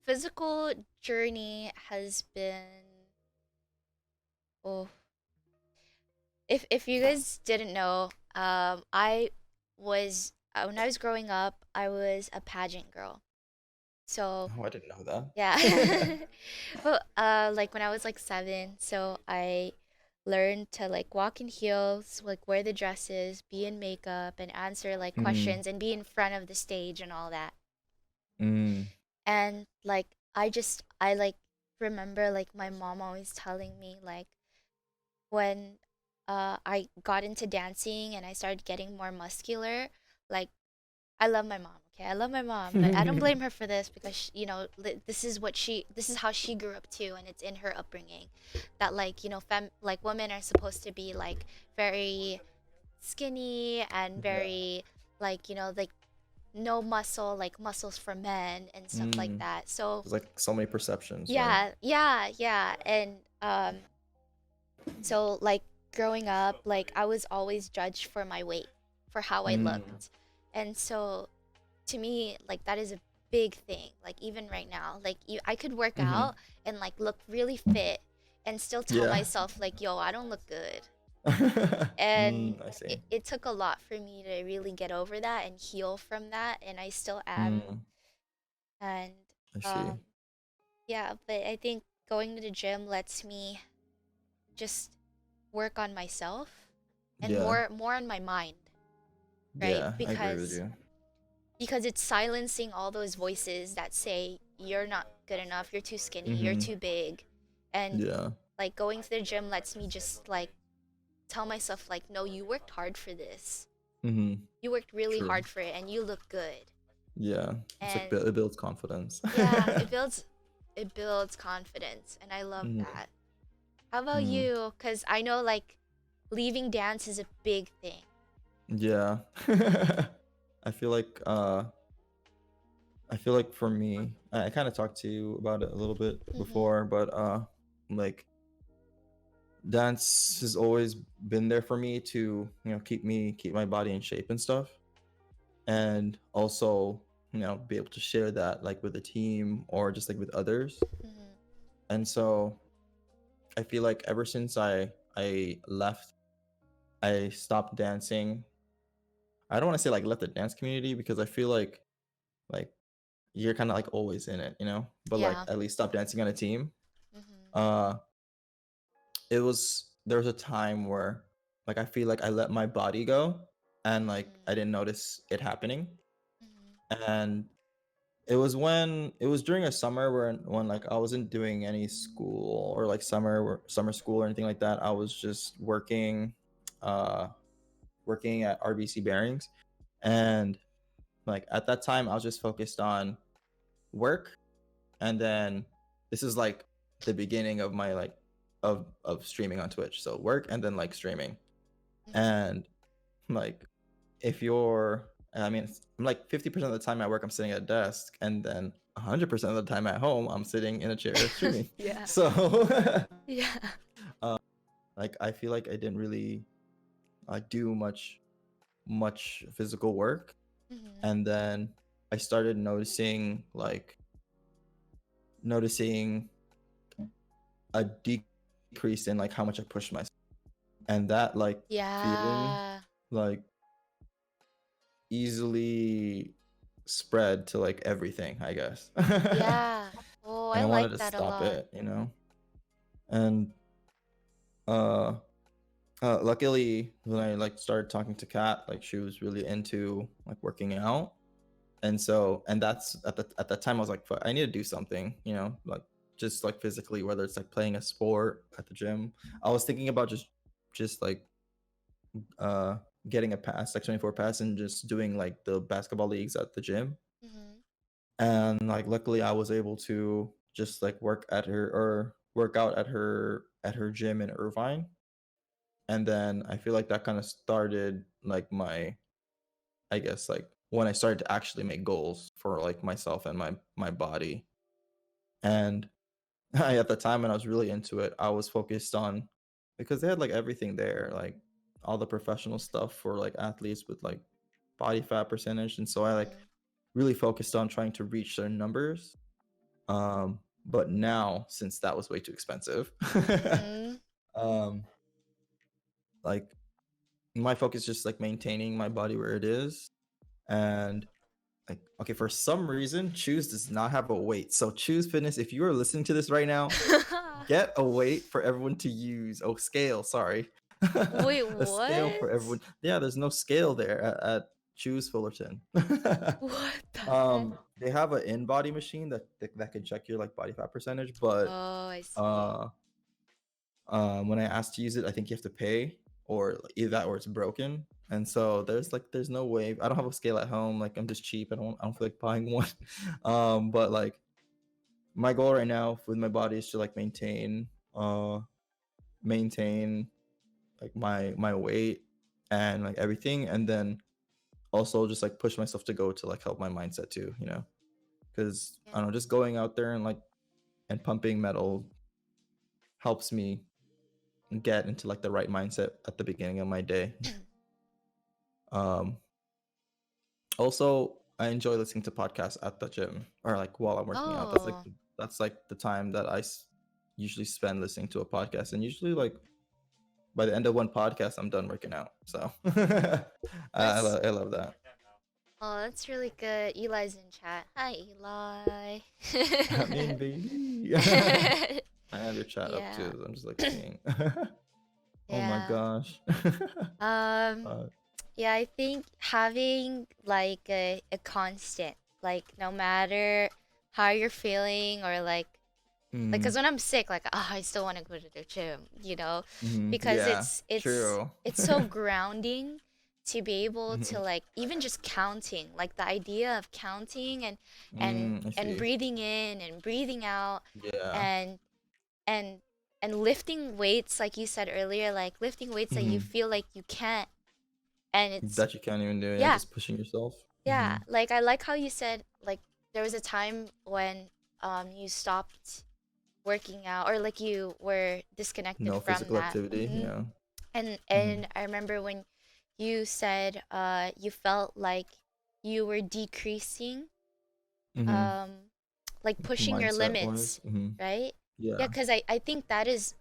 physical journey has been, oh, if you guys didn't know, I was when I was growing up, I was a pageant girl. So Oh, I didn't know that. yeah. Well, like when I was like 7, so I learned to like walk in heels, like wear the dresses, be in makeup, and answer like Mm, questions and be in front of the stage and all that. mm, And like I like remember like my mom always telling me like when I got into dancing and I started getting more muscular, like I love my mom, okay? I love my mom, but I don't blame her for this because this is how she grew up too, and it's in her upbringing that like, like women are supposed to be like very skinny and yeah. very like, like no muscle, like muscles for men and stuff like Mm. that. So, There's like so many perceptions, right? yeah, yeah, yeah. And so like growing up, like I was always judged for my weight, for how I Mm, looked. And so to me, like that is a big thing. Like even right now, like I could work mm-hmm. out and like look really fit and still tell Yeah. myself like, yo, I don't look good. And I see. it took a lot for me to really get over that and heal from that, and I still am. Mm, And I see. um yeah, but I think going to the gym lets me just work on myself and Yeah. more on my mind, right? Yeah, I agree with you. Because it's silencing all those voices that say you're not good enough, you're too skinny, you're Mm-hmm. too big. And Yeah. like going to the gym lets me just like tell myself like, no, you worked hard for this. Mm-hmm. You worked really True. hard for it and you look good. Yeah. It's like And it builds confidence. yeah, it builds confidence and I love Mm-hmm. that. How about Mm. you? Cuz I know like leaving dance is a big thing. Yeah. I feel like I feel like for me, I kind of talked to you about it a little bit Mhm. before, but like dance has always been there for me to, keep my body in shape and stuff. And also, be able to share that like with a team or just like with others. Mhm. And so I feel like ever since I left, I stopped dancing. I don't want to say like left the dance community because I feel like you're kind of like always in it. But like Yeah. at least stop dancing on a team. Mhm. Uh there was a time where like I feel like I let my body go and like I Mhm. didn't notice it happening. Mhm. And it was during a summer when like I wasn't doing any school or like summer school or anything like that. I was just uh working at RBC Bearings. And like at that time I was just focused on work. And then this is like the beginning of my like of streaming on Twitch. So work and then like streaming. Mhm. And like if you're I mean I'm like 50% of the time at work I'm sitting at a desk, and then 100% of the time at home I'm sitting in a chair streaming. Yeah. So Yeah. uh, like I feel like I didn't really do much physical work. Mhm. And then I started noticing a decrease in like how much I pushed myself. And that like feeling Yeah. like easily spread to like everything, I guess. Yeah. Oh, I And I like wanted to that a stop lot. it. And uh luckily when I like started talking to Kat, like she was really into like working out. And that's at that time I was like, "Fuck, I need to do something, like just like physically, whether it's like playing a sport at the gym." I was thinking about just like uh getting a pass, like 24 pass, and just doing like the basketball leagues at the gym. Mhm. And like luckily I was able to just like work out at her gym in Irvine. And then I feel like that kind of started like my, I guess, like when I started to actually make goals for like myself and my body. And at the time when I was really into it, I was focused on, because they had like everything there, like all the professional stuff for like athletes with like body fat percentage. And so I like Mhm. really focused on trying to reach their numbers. But now, since that was way too expensive, Mhm. um, like my focus is just like maintaining my body where it is. And like, okay, for some reason, Choose does not have a weight. So Choose Fitness, if you are listening to this right now, get a weight for everyone to use. Oh, scale, sorry. Wait, A scale for what? everyone. Yeah, there's no scale there at Choose Fullerton. What the heck? They have an in-body machine that can check your like body fat percentage, but Oh, I see. uh when I asked to use it, I think you have to pay, or like, either that or it's broken. And so there's no way. I don't have a scale at home. Like I'm just cheap. I don't feel like buying one. But like my goal right now with my body is to like maintain like my weight and like everything, and then also just like push myself to go to like help my mindset too. Because Yeah. I don't know, just going out there and like and pumping metal helps me get into like the right mindset at the beginning of my day. Um, Also, I enjoy listening to podcasts at the gym or like while I'm working out. Oh, That's like the time that usually spend listening to a podcast, and usually like by the end of one podcast, I'm done working out. So that's I love that. that's really good. Eli's in chat. Hi, Eli. I mean, baby. I have your chat up Yeah. too. I'm just like seeing. Oh my Yeah. gosh. Um, uh, yeah, I think having like a constant, like no matter how you're feeling or like mm, because when I'm sick, like I still want to go to the gym, because yeah, it's true. it's so grounding to be able to Mhm. like even just counting, like the idea of counting and I and see. breathing in and breathing out Yeah. and and and lifting weights like you said earlier, like lifting weights that you Mhm. feel like you can't, and it's That you can't even do, yeah, yeah, just pushing yourself. yeah, Mhm. like I like how you said like there was a time when you stopped working out, or like you were disconnected No from physical that. activity. Yeah. And Mm-hmm. I remember when you said you felt like you were decreasing, Mm-hmm. um like pushing your Mindset wise. limits, Mm-hmm. right? Yeah, Yeah. because I think that is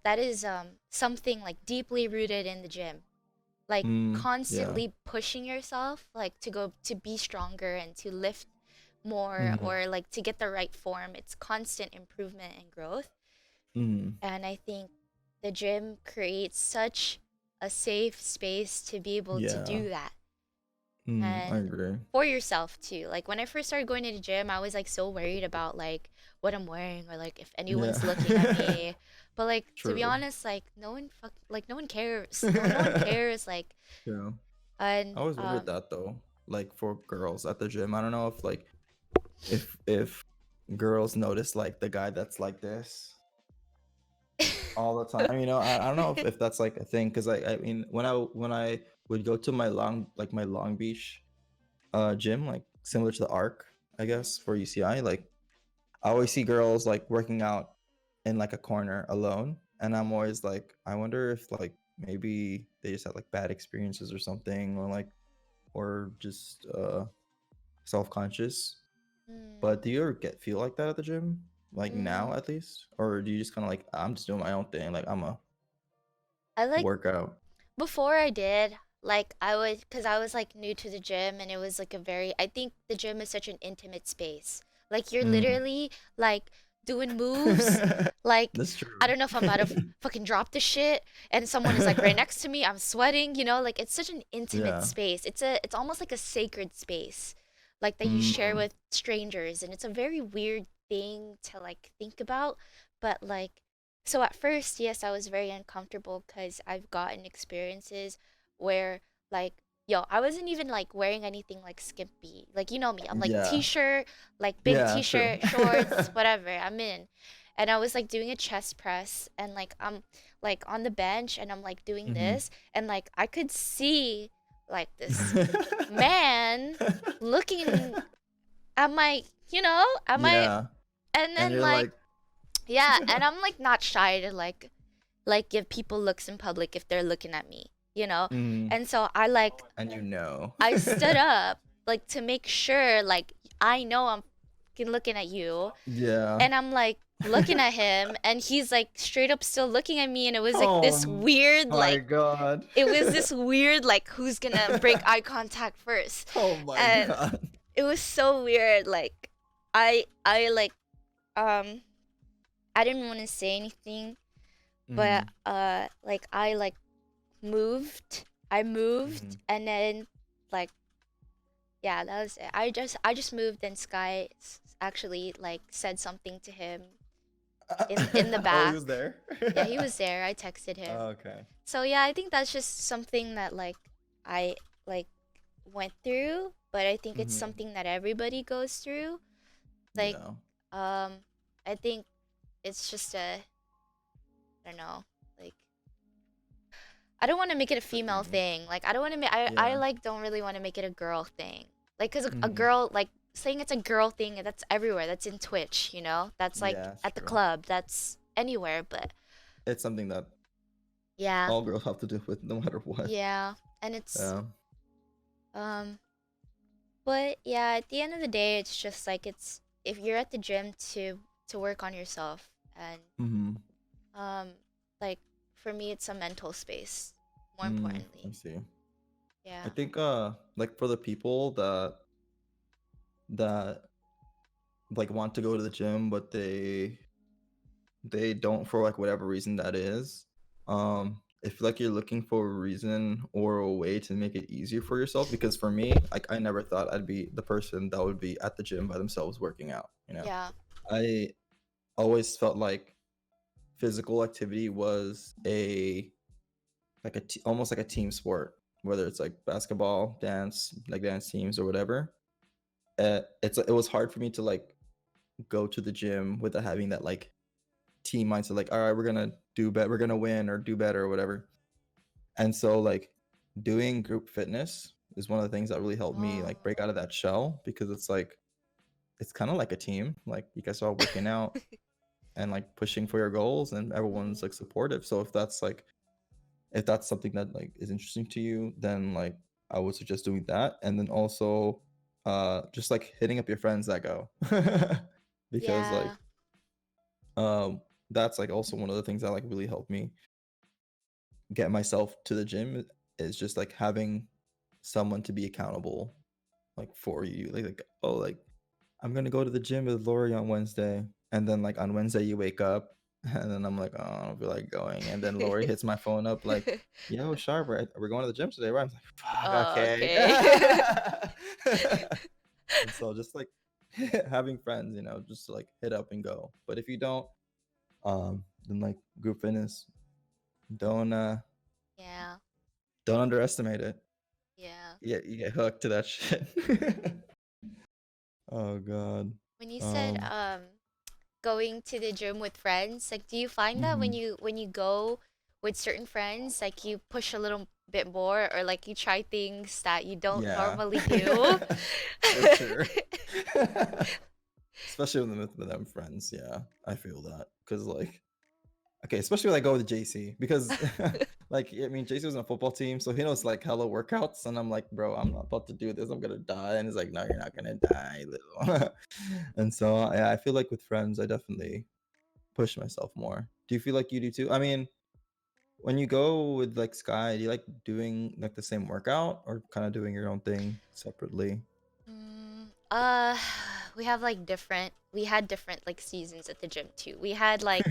something like deeply rooted in the gym. Like Yeah. constantly pushing yourself like to go to be stronger and to lift more, Mm-hmm. or like to get the right form. It's constant improvement and growth. Mm-hmm. And I think the gym creates such a safe space to be able to Yeah. do that. I And agree. for yourself too. Like when I first started going to the gym, I was like so worried about like what I'm wearing, or like if Yeah. anyone's looking at me. But like to be True. honest, like no one cares. No one cares. Like Yeah. I and always wondered that though. Like for girls at the gym, I don't know if like if girls notice like the guy that's like this all the time. You know, I don't know if that's like a thing because I mean when I would go to my Long Beach gym, like similar to the Arc, I guess, for UCI, like I always see girls like working out in like a corner alone, and I'm always like, I wonder if like maybe they just had like bad experiences or something, or just self-conscious. But do Mm. you ever feel like that at the gym? Like now Mm. at least? Or do you just kind of like, I'm just doing my own thing, like I'm a I like workout? before I did, like I was, because I was like new to the gym, and it was like I think the gym is such an intimate space. Like you're Mm. literally like doing moves. Like That's I true. don't know if I'm about to fucking drop the shit and someone is like right next to me. I'm sweating, like it's such an intimate Yeah. space. It's almost like a sacred space, like that you share Mm. with strangers, and it's a very weird thing to like think about, but like so at first, yes, I was very uncomfortable because I've gotten experiences where like yo, I wasn't even like wearing anything like skimpy. Like you know me, I'm like Yeah. t-shirt, like big Yeah, true. t-shirt, shorts, whatever. I'm in. And I was like doing a chest press, and like I'm like on the bench, and I'm like doing Hmm. this, and like I could see like this man looking at my, at my, Yeah. and And then you're like like, yeah, and I'm like not shy to like give people looks in public if they're looking at me, you know? mm, And so I like and you know. I stood up like to make sure like I know I'm fucking looking at you, Yeah. and I'm like looking at him, and he's like straight up still looking at me, and it was like Oh this weird my like god. it was this weird like who's gonna break eye contact first. Oh my And god. it was so weird like I like um I didn't want to say anything, but Mm, like I like I moved, mhm. and then like yeah, that was it. I just moved, and Sky actually like said something to him in the Oh, he back. was there? Yeah, he was there. I texted him. Okay. So yeah, I think that's just something that like I like went through, but I think it's Hmm. something that everybody goes through. Like Yeah. um I think it's just I don't know, like I don't want to make it a The female thing. thing. Like I don't want to make I Yeah. like don't really want to make it a girl thing. Like cuz a Hmm. girl like saying it's a girl thing, that's everywhere. That's in Twitch, you know? That's like Yeah, it's at the true. club. That's anywhere, but It's something that yeah. all girls have to deal with no matter what. Yeah. And it's Yeah. um but yeah, at the end of the day, it's just like it's if you're at the gym to work on yourself, and Hmm. um like for me it's a mental space more I importantly. see. I Yeah. think like for the people that like want to go to the gym but they don't for like whatever reason that is. If like you're looking for a reason or a way to make it easier for yourself, because for me, like I never thought I'd be the person that would be at the gym by themselves working out, you know. Yeah. I always felt like physical activity was almost like a team sport, whether it's like basketball, dance, like dance teams or whatever. It was hard for me to like go to the gym without having that like team mindset, like, all right, we're gonna do better, we're gonna win or do better or whatever. And so like doing group fitness is one of the things that really helped me Oh. like break out of that shell, because it's like it's kind of like a team. Like you guys are all working out and like pushing for your goals, and everyone's Mhm. like supportive. So if that's something that like is interesting to you, then like I would suggest doing that. And then also just like hitting up your friends that go. Because like Yeah. um that's like also one of the things that like really helped me get myself to the gym is just like having someone to be accountable like for you. Like oh like I'm gonna go to the gym with Lori on Wednesday. And then like on Wednesday you wake up and then I'm like, oh, I don't feel like going. And then Lori hits my phone up like, yo, Sharp, we're going to the gym today, right? I'm like, fuck, Oh, okay. okay. And so just like having friends, just to like hit up and go. But if you don't, then like group fitness, don't uh Yeah. don't underestimate it. Yeah. You get hooked to that shit. Oh god. When you said Um going to the gym with friends, like do you find that when mhm. you go with certain friends, like you push a little bit more or like you try things that you don't Yeah. normally do? For sure. Especially with them friends, yeah. I feel that. Cause like okay, especially when I go with JC because like I mean JC was on a football team, so he knows like hella workouts, and I'm like, bro, I'm not about to do this. I'm gonna die. And he's like, no, you're not gonna die, little. And so yeah, I feel like with friends, I definitely push myself more. Do you feel like you do too? I mean, when you go with like Sky, do you like doing like the same workout or kind of doing your own thing separately? Mm, we have like we had different like seasons at the gym too. We had like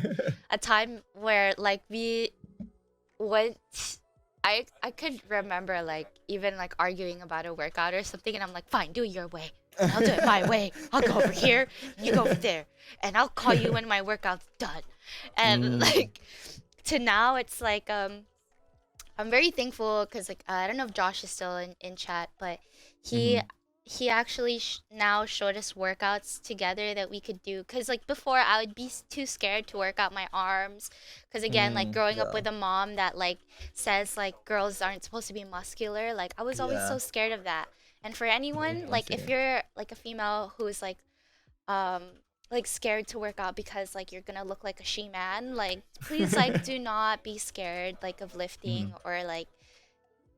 a time where like we went I could remember like even like arguing about a workout or something and I'm like, fine, do it your way. And I'll do it my way. I'll go over here and you go over there. And I'll call you when my workout's done. And Mm, like to now it's like I'm very thankful because like I don't know if Josh is still in chat, but he mhm, he actually now showed us workouts together that we could do. Because like before I would be too scared to work out my arms. Because again, like growing up yeah, with a mom that like says like girls aren't supposed to be muscular, like I was always yeah. so scared of that. And for anyone, I like if see. you're like a female who's um like scared to work out because like you're gonna look like a she-man, like please like do not be scared like of lifting Mhm,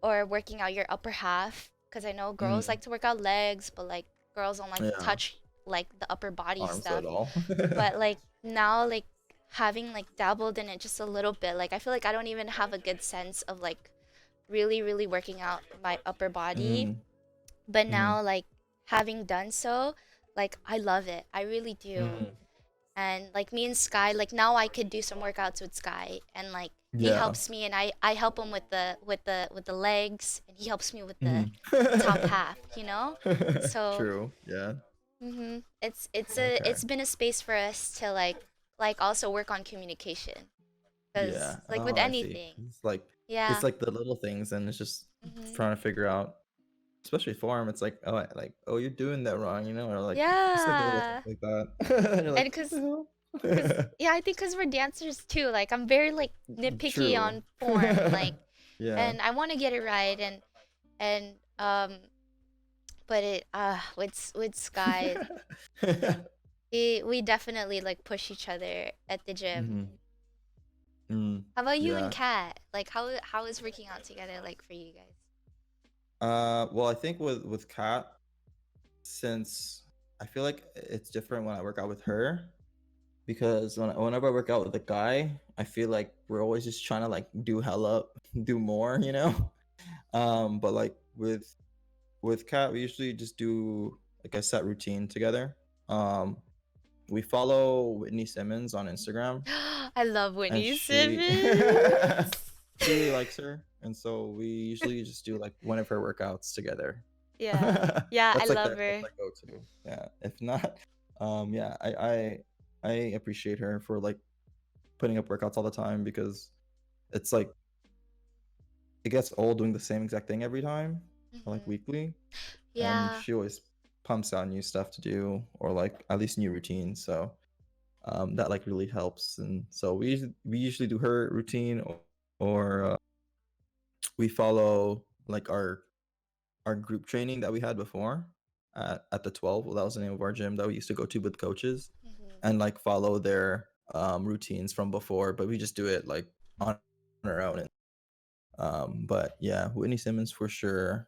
or working out your upper half because I know girls mm, like to work out legs, but like girls don't like to yeah, touch like the upper body arms at stuff. all. But like now like having like dabbled in it just a little bit, like I feel like I don't even have a good sense of like really working out my upper body. Mm, But mhm, now like having done so, like I love it. I really do. mhm, And like me and Sky, like now I could do some workouts with Sky and like he yeah. helps me and I help him with the legs and he helps me with Mhm. the top half, you know? So, True, yeah, okay. it's been a space for us to like also work on communication cuz Yeah, like with oh, I see. anything. It's Yeah. like the little things, and it's just Mhm. trying to figure out, especially form, it's like, "Oh, you're doing that wrong," or like, just like the little things Yeah. like that. And you're like, And "What the hell?" cuz yeah, I think cuz we're dancers too. Like I'm very like nitpicky True. on form like Yeah. and I want to get it right and but it with Sky we definitely like push each other at the gym. Mhm. Mm, How about you and yeah. Kat? Like how is working out together like for you guys? Well, I think with Kat, since I feel like it's different when I work out with her, because whenever I work out with a guy, I feel like we're always just trying to like do hella do more, you know? But like with Kat, we usually just do like a set routine together. Um, we follow Whitney Simmons on Instagram, I love and Whitney she Simmons. she really likes her, and so we usually just do like one of her workouts together. Yeah. Yeah, I That's like love that's her. like go to. Yeah. If not, yeah, I appreciate her for like putting up workouts all the time because it's like it gets old doing the same exact thing every time, or like Mhm. weekly, and Yeah. she always pumps out new stuff to do or like at least new routines. So that like really helps. And so we usually do her routine, or we follow like our group training that we had before, at the 12. Well, that was the name of our gym that we used to go to with coaches Mhm. and like follow their routines from before, but we just do it like on our own. But yeah, Whitney Simmons for sure.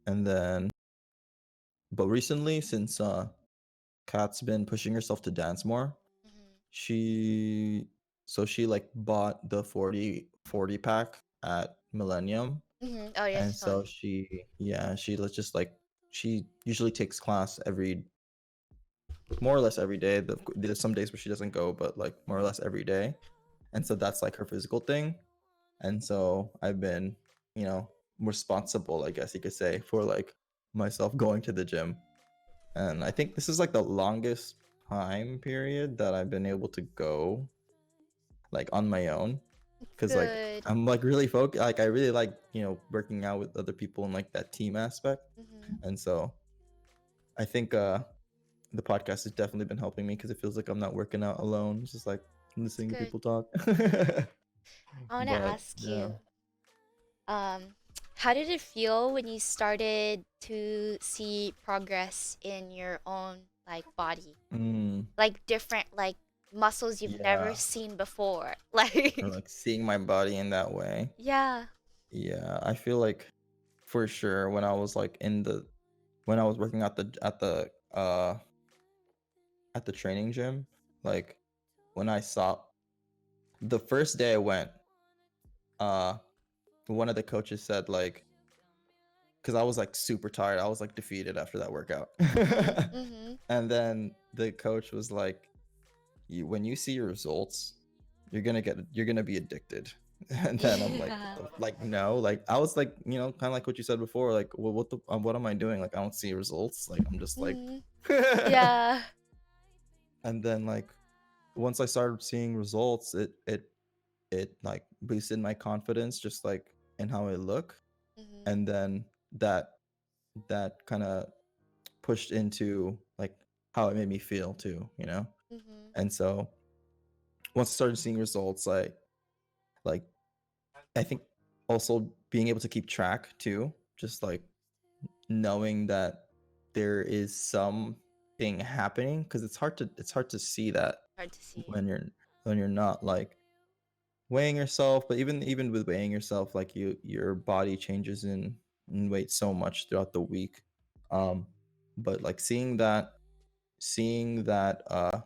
And then, but recently, since Kat's been pushing herself to dance more, Mhm. she she like bought the 40 pack at Millennium. Mhm. Oh yes, And you told so me. she let's just like she usually takes class every more or less every day. There's some days where she doesn't go, but like more or less every day. And so that's like her physical thing. And so I've been, you know, responsible, I guess you could say, for like myself going to the gym. And I think this is like the longest time period that I've been able to go like on my own. Cause like Good. I'm like really focused. Like I really like, working out with other people and like that team aspect. Mhm. And so I think the podcast has definitely been helping me because it feels like I'm not working out alone. It's just like It's listening to good. people talk. I want to But ask yeah. you, um, how did it feel when you started to see progress in your own like body? Mm, Like different like muscles you've never yeah. seen before. Or Like like seeing my body in that way. yeah. Yeah. I feel like for sure when I was like when I was working at the training gym, like when I saw the first day I went, uh one of the coaches said like because I was like super tired. I was like defeated after that workout. Mhm. Mhm. And then the coach was like, when you see your results, you're gonna be addicted. And then I'm like, Yeah. no, like I was like, kind of like what you said before, like, well, what am I doing? Like, I don't see results. Like, I'm just like, Mhm. Yeah. and then like once I started seeing results, it like boosted my confidence, just like in how I look, Mhm. and then that kind of pushed into like how it made me feel too. Mhm. And so once I started seeing results, like I think also being able to keep track too, just like knowing that there is something happening because it's hard to see that Hard to see. when you're not like weighing yourself, but even with weighing yourself, like your body changes in weight so much throughout the week. Um, but like seeing that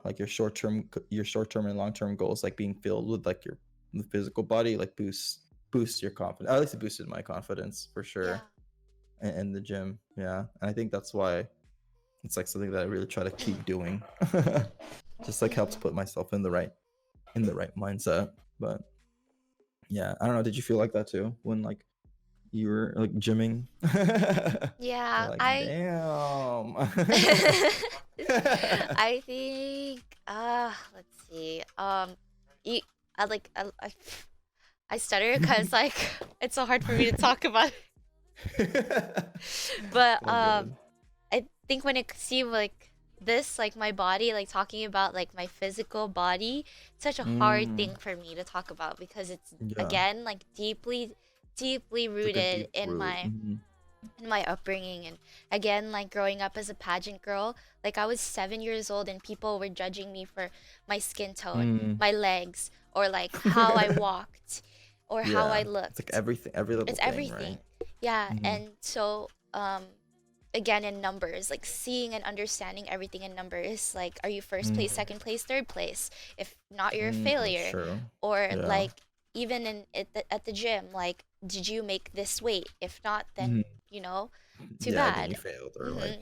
like your short term and long term goals like being filled with like your the physical body like boosts your confidence. At least it boosted my confidence for Yeah. sure in the gym. Yeah, and I think that's why it's like something that I really try to keep doing. Just like helps Mhm. put myself in the right mindset. But yeah, I don't know. Did you feel like that too when like you were like gymming? You're Yeah, like, I damn. I think let's see. You, I stutter because like it's so hard for me to talk about it. But All good. I think when it seemed like this, like my body, like talking about like my physical body, it's such a hard Mm, thing for me to talk about because it's yeah, again like deeply it's like a rooted deep root. in my upbringing. And again, like growing up as a pageant girl, like I was 7 years old and people were judging me for my skin tone, Mm. my legs, or like how I walked or how I Yeah, it's like looked. everything, every little It's thing, right? everything. Yeah, Mm-hmm. and so again in numbers, like seeing and understanding everything in numbers, like are you first place, Mm. second place, third place? If not, you're a That's failure. true. Or Yeah. like even at the gym, like did you make this weight? If not, then Hmm. too Yeah, then you bad. failed, or hmm like,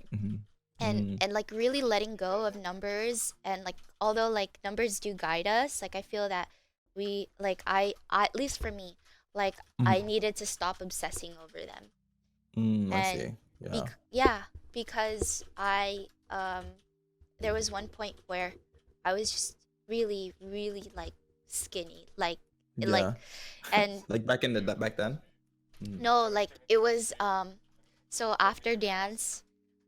and like really letting go of numbers, and like although like numbers do guide us, like I feel that we like I at least for me, like I needed to stop obsessing over them. I And see. Yeah. yeah, because I there was one point where I was just really like skinny, like Yeah. and Like back then. Mm. no, like it was so after dance,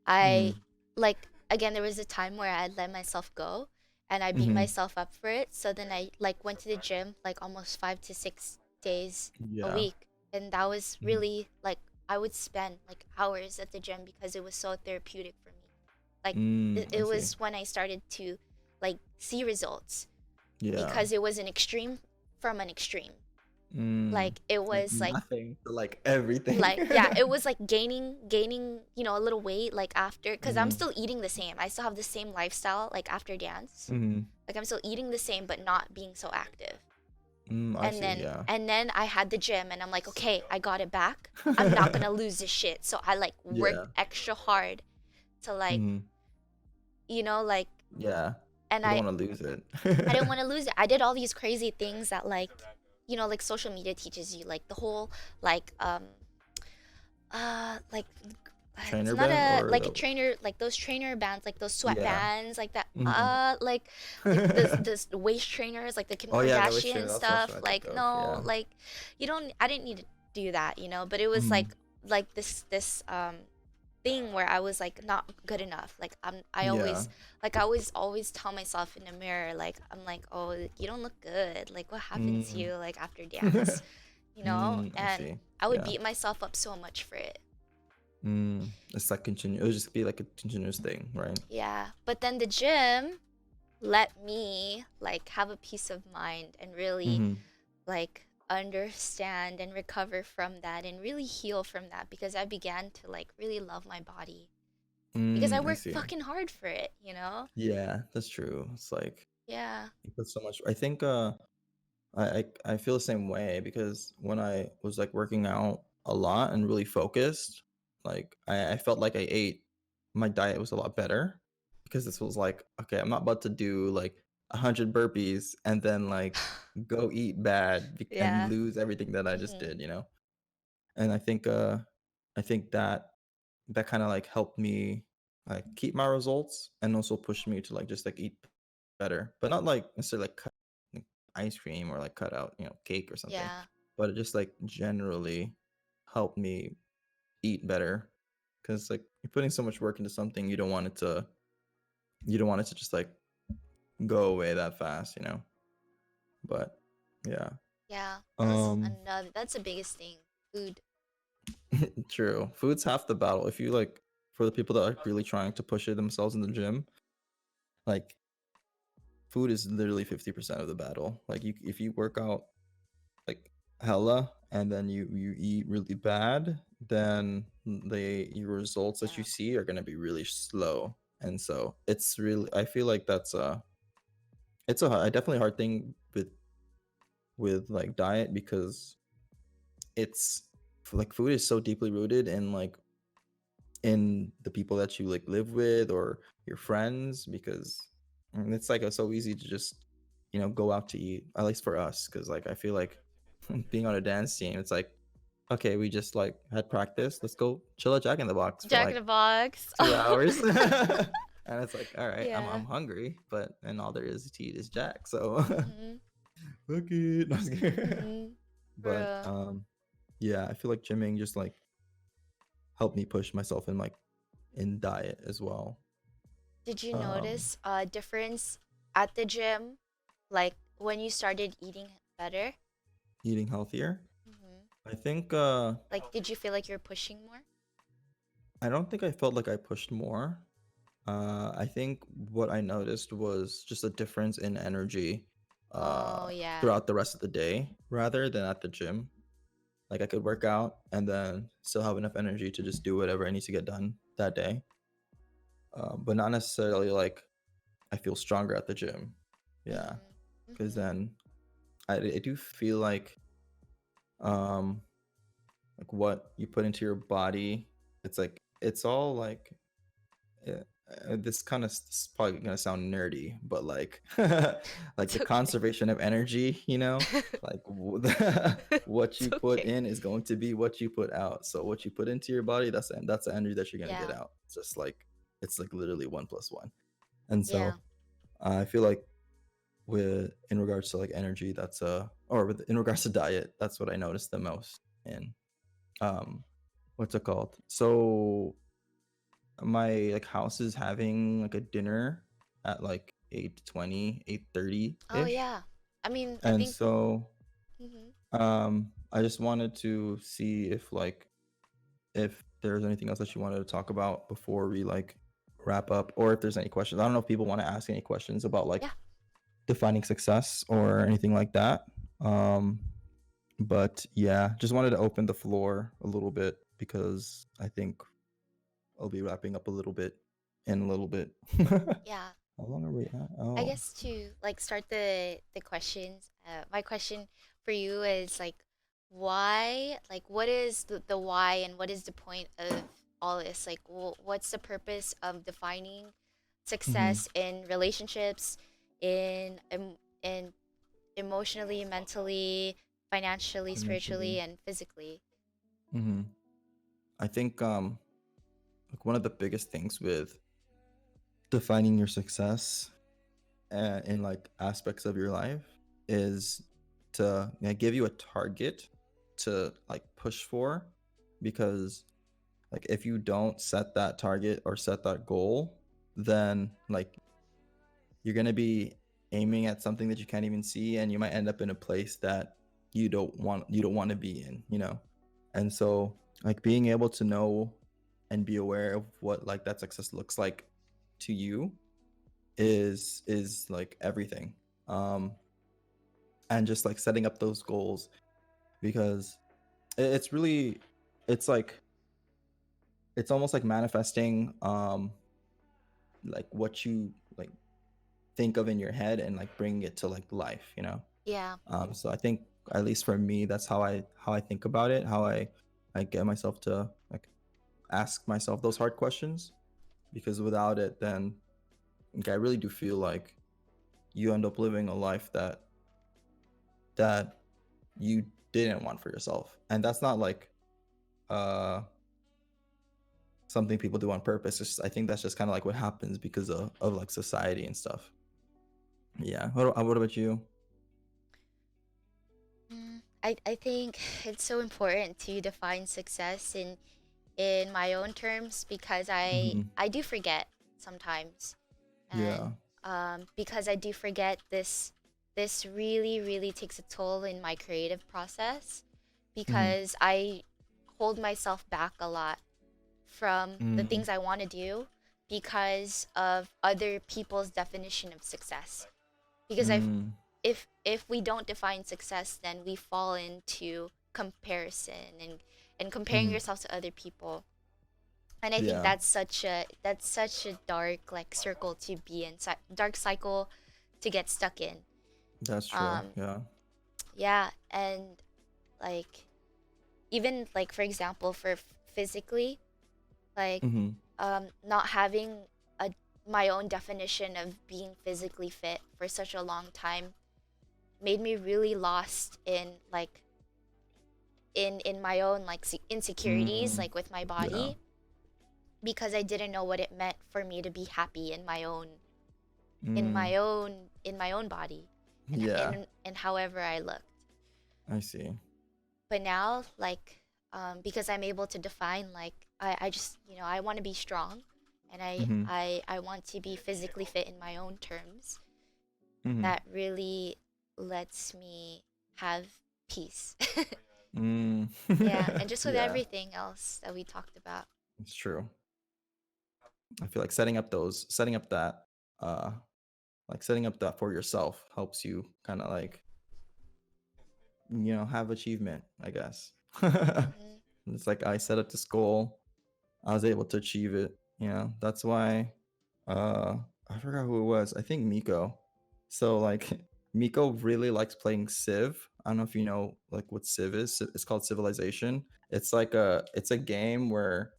I Mm. like again there was a time where I let myself go and I beat Mm-hmm. myself up for it. So then I like went to the gym like almost 5 to 6 days a Yeah. week, and that was Mhm. really like I would spend like hours at the gym because it was so therapeutic for me. Like I it see. was when I started to like see results Yeah. because it was an extreme from an extreme. Mm. Like it Like was nothing to like everything. like yeah, it was like gaining, a little weight like after because I'm Mm. still eating the same. I still have the same lifestyle like after dance. Mm. Like I'm still eating the same but not being so active. I And see. then Yeah. and then I had the gym and I'm like, okay, I got it back. I'm not gonna lose this shit. So I like Yeah. worked extra hard to like, Mm. like Yeah. and You don't want to lose I didn't it. want to lose it. I did all these crazy things that like, like social media teaches you, like the whole like like it's Trainer not band a or like a the trainer like those trainer bands like those sweat yeah. bands like that Mhm. like this waist trainers like the Kim Oh yeah, the wish Kardashian trainer. That's stuff what I think like of. no Yeah. like you don't I didn't need to do that but it was Mhm. like this thing where I was like not good enough like I Yeah. always like I always tell myself in the mirror like I'm like oh you don't look good like what happened to Mm. you like after dance I and see. I would Yeah. beat myself up so much for it. It's like continue. It would just be like a continuous thing, right? Yeah, but then the gym let me like have a peace of mind and really Mhm. like understand and recover from that and really heal from that because I began to like really love my body because I I worked see. fucking hard for it. Yeah, that's true. It's like Yeah. you put so much. I think I feel the same way because when I was like working out a lot and really focused, like I felt like I ate my diet was a lot better because this was like, okay, I'm not about to do like 100 burpees and then like go eat bad and Yeah. lose everything that I just Mhm. did, And I think that kind of like helped me like keep my results and also pushed me to like just like eat better, but not like necessarily like cut like, ice cream or like cut out cake or something, Yeah. but it just like generally helped me eat better because like you're putting so much work into something you don't want it to just like go away that fast. But yeah. Yeah. um That's the biggest thing. Food. True, food's half the battle if you like for the people that are really trying to push it themselves in the gym. Like food is literally 50% of the battle. Like if you work out like hella and then you eat really bad, then your results that you Yeah. see are gonna be really slow. And so it's really I feel like it's a definitely hard thing with like diet because it's like food is so deeply rooted in like in the people that you like live with or your friends because it's like it's so easy to just go out to eat, at least for us, because like I feel like being on a dance team, it's like okay, we just like had practice, let's go chill at Jack in the Box for Jack in like the Box. 2 hours. And it's like all right, I'm Yeah. hungry, but and all there is to eat is Jack, so Mhm. look it. No, I'm just kidding. Mhm. But Bro. yeah, I feel like gymming just like helped me push myself in like in diet as well. Did you um notice a difference at the gym? Like when you started eating better? Eating healthier. Hmm. I think Like, did you feel like you're pushing more? I don't think I felt like I pushed more. I think what I noticed was just a difference in energy Oh, yeah. throughout the rest of the day rather than at the gym. Like I could work out and then still have enough energy to just do whatever I need to get done that day. But not necessarily like I feel stronger at the gym. Yeah, Mhm. because Mhm. then I do feel um what you put into your body, it's all like uh, this kind of is probably gonna sound nerdy, but like like It's the okay. conservation of energy, like what It's you put okay. in is going to be what you put out. So what you put into your body, that's the energy that you're gonna get Yeah. out. Just like it's like literally 1 plus 1. And Yeah. so I feel like with in regards to like energy, that's or with in regards to diet, that's what I noticed the most in um what's it called, so my like house is having like a dinner at like 8:20, 8:30 Oh, ish. yeah. I mean, I And think. so Mhm. I just wanted to see if like if there's anything else that you wanted to talk about before we like wrap up, or if there's any questions. I don't know if people want to ask any questions about like Yeah. defining success or anything like that. Um, but yeah, just wanted to open the floor a little bit because I think I'll be wrapping up a little bit in a little bit. Yeah. How long are we at? I Oh. guess to like start the questions, my question for you is like, why? Like, what is the why and what is the point of all this? Like, what's the purpose of defining Mm-hmm. success in relationships, in emotionally, mentally, financially, Financially. spiritually, and physically? Mm-hmm. I think like one of the biggest things with defining your success in like aspects of your life is to give you a target to like push for, because like if you don't set that target or set that goal, then like you're going to be aiming at something that you can't even see, and you might end up in a place that you don't want to be in, you know. And so like being able to know and be aware of what like that success looks like to you is like everything. And just like setting up those goals, because it's really, it's like it's almost like manifesting like what you like think of in your head and like bringing it to like life, you know. Yeah. So I think, at least for me, that's how I think about it, how I get myself to like ask myself those hard questions, because without it, then like, I really do feel like you end up living a life that you didn't want for yourself. And that's not like uh something people do on purpose. It's just, I think that's just kind of like what happens because of like society and stuff. Yeah. What about you? I think it's so important to define success in my own terms because Hmm. I do forget sometimes, and Yeah. because I do forget this really takes a toll in my creative process Hmm. because I hold myself back a lot from the Mm. things I want to do because of other people's definition of success. Because Mm. if we don't define success, then we fall into comparison and comparing Hmm. yourself to other people. And I think Yeah. that's such a dark like circle to be in, dark cycle to get stuck in. That's true. Um, Yeah. yeah, and like even like for example for physically, like Hmm. not having a my own definition of being physically fit for such a long time made me really lost in like in my own like insecurities Mm. like with my Yeah. body because I didn't know what it meant for me to be happy in my own in Mm. my own in my own body and Yeah. and however I looked. I see. But now like because I'm able to define like I just I want to be strong and Hmm. I want to be physically fit in my own terms. Hmm. That really lets me have peace. Mm. Yeah, and just with Yeah, everything else that we talked about. it's true. I feel like uh setting up that for yourself helps you kind of like, have achievement, I guess. Hmm. It's like I set up this goal, I was able to achieve it. That's why uh I forgot who it was. I think Miko. So like Miko really likes playing Civ. I don't know if you know like what Civ is. It's called Civilization. It's a game where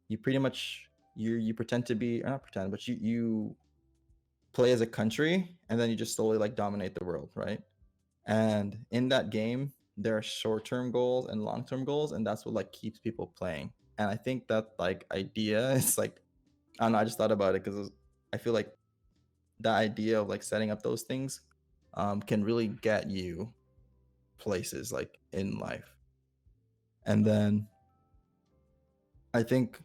you pretty much you pretend to be, or not pretend, but you play as a country, and then you just slowly like dominate the world, right? And in that game, there are short-term goals and long-term goals, and that's what like keeps people playing. And I think that like idea is like, I don't know, I just thought about it because I feel like the idea of like setting up those things can really get you places like in life. And then I think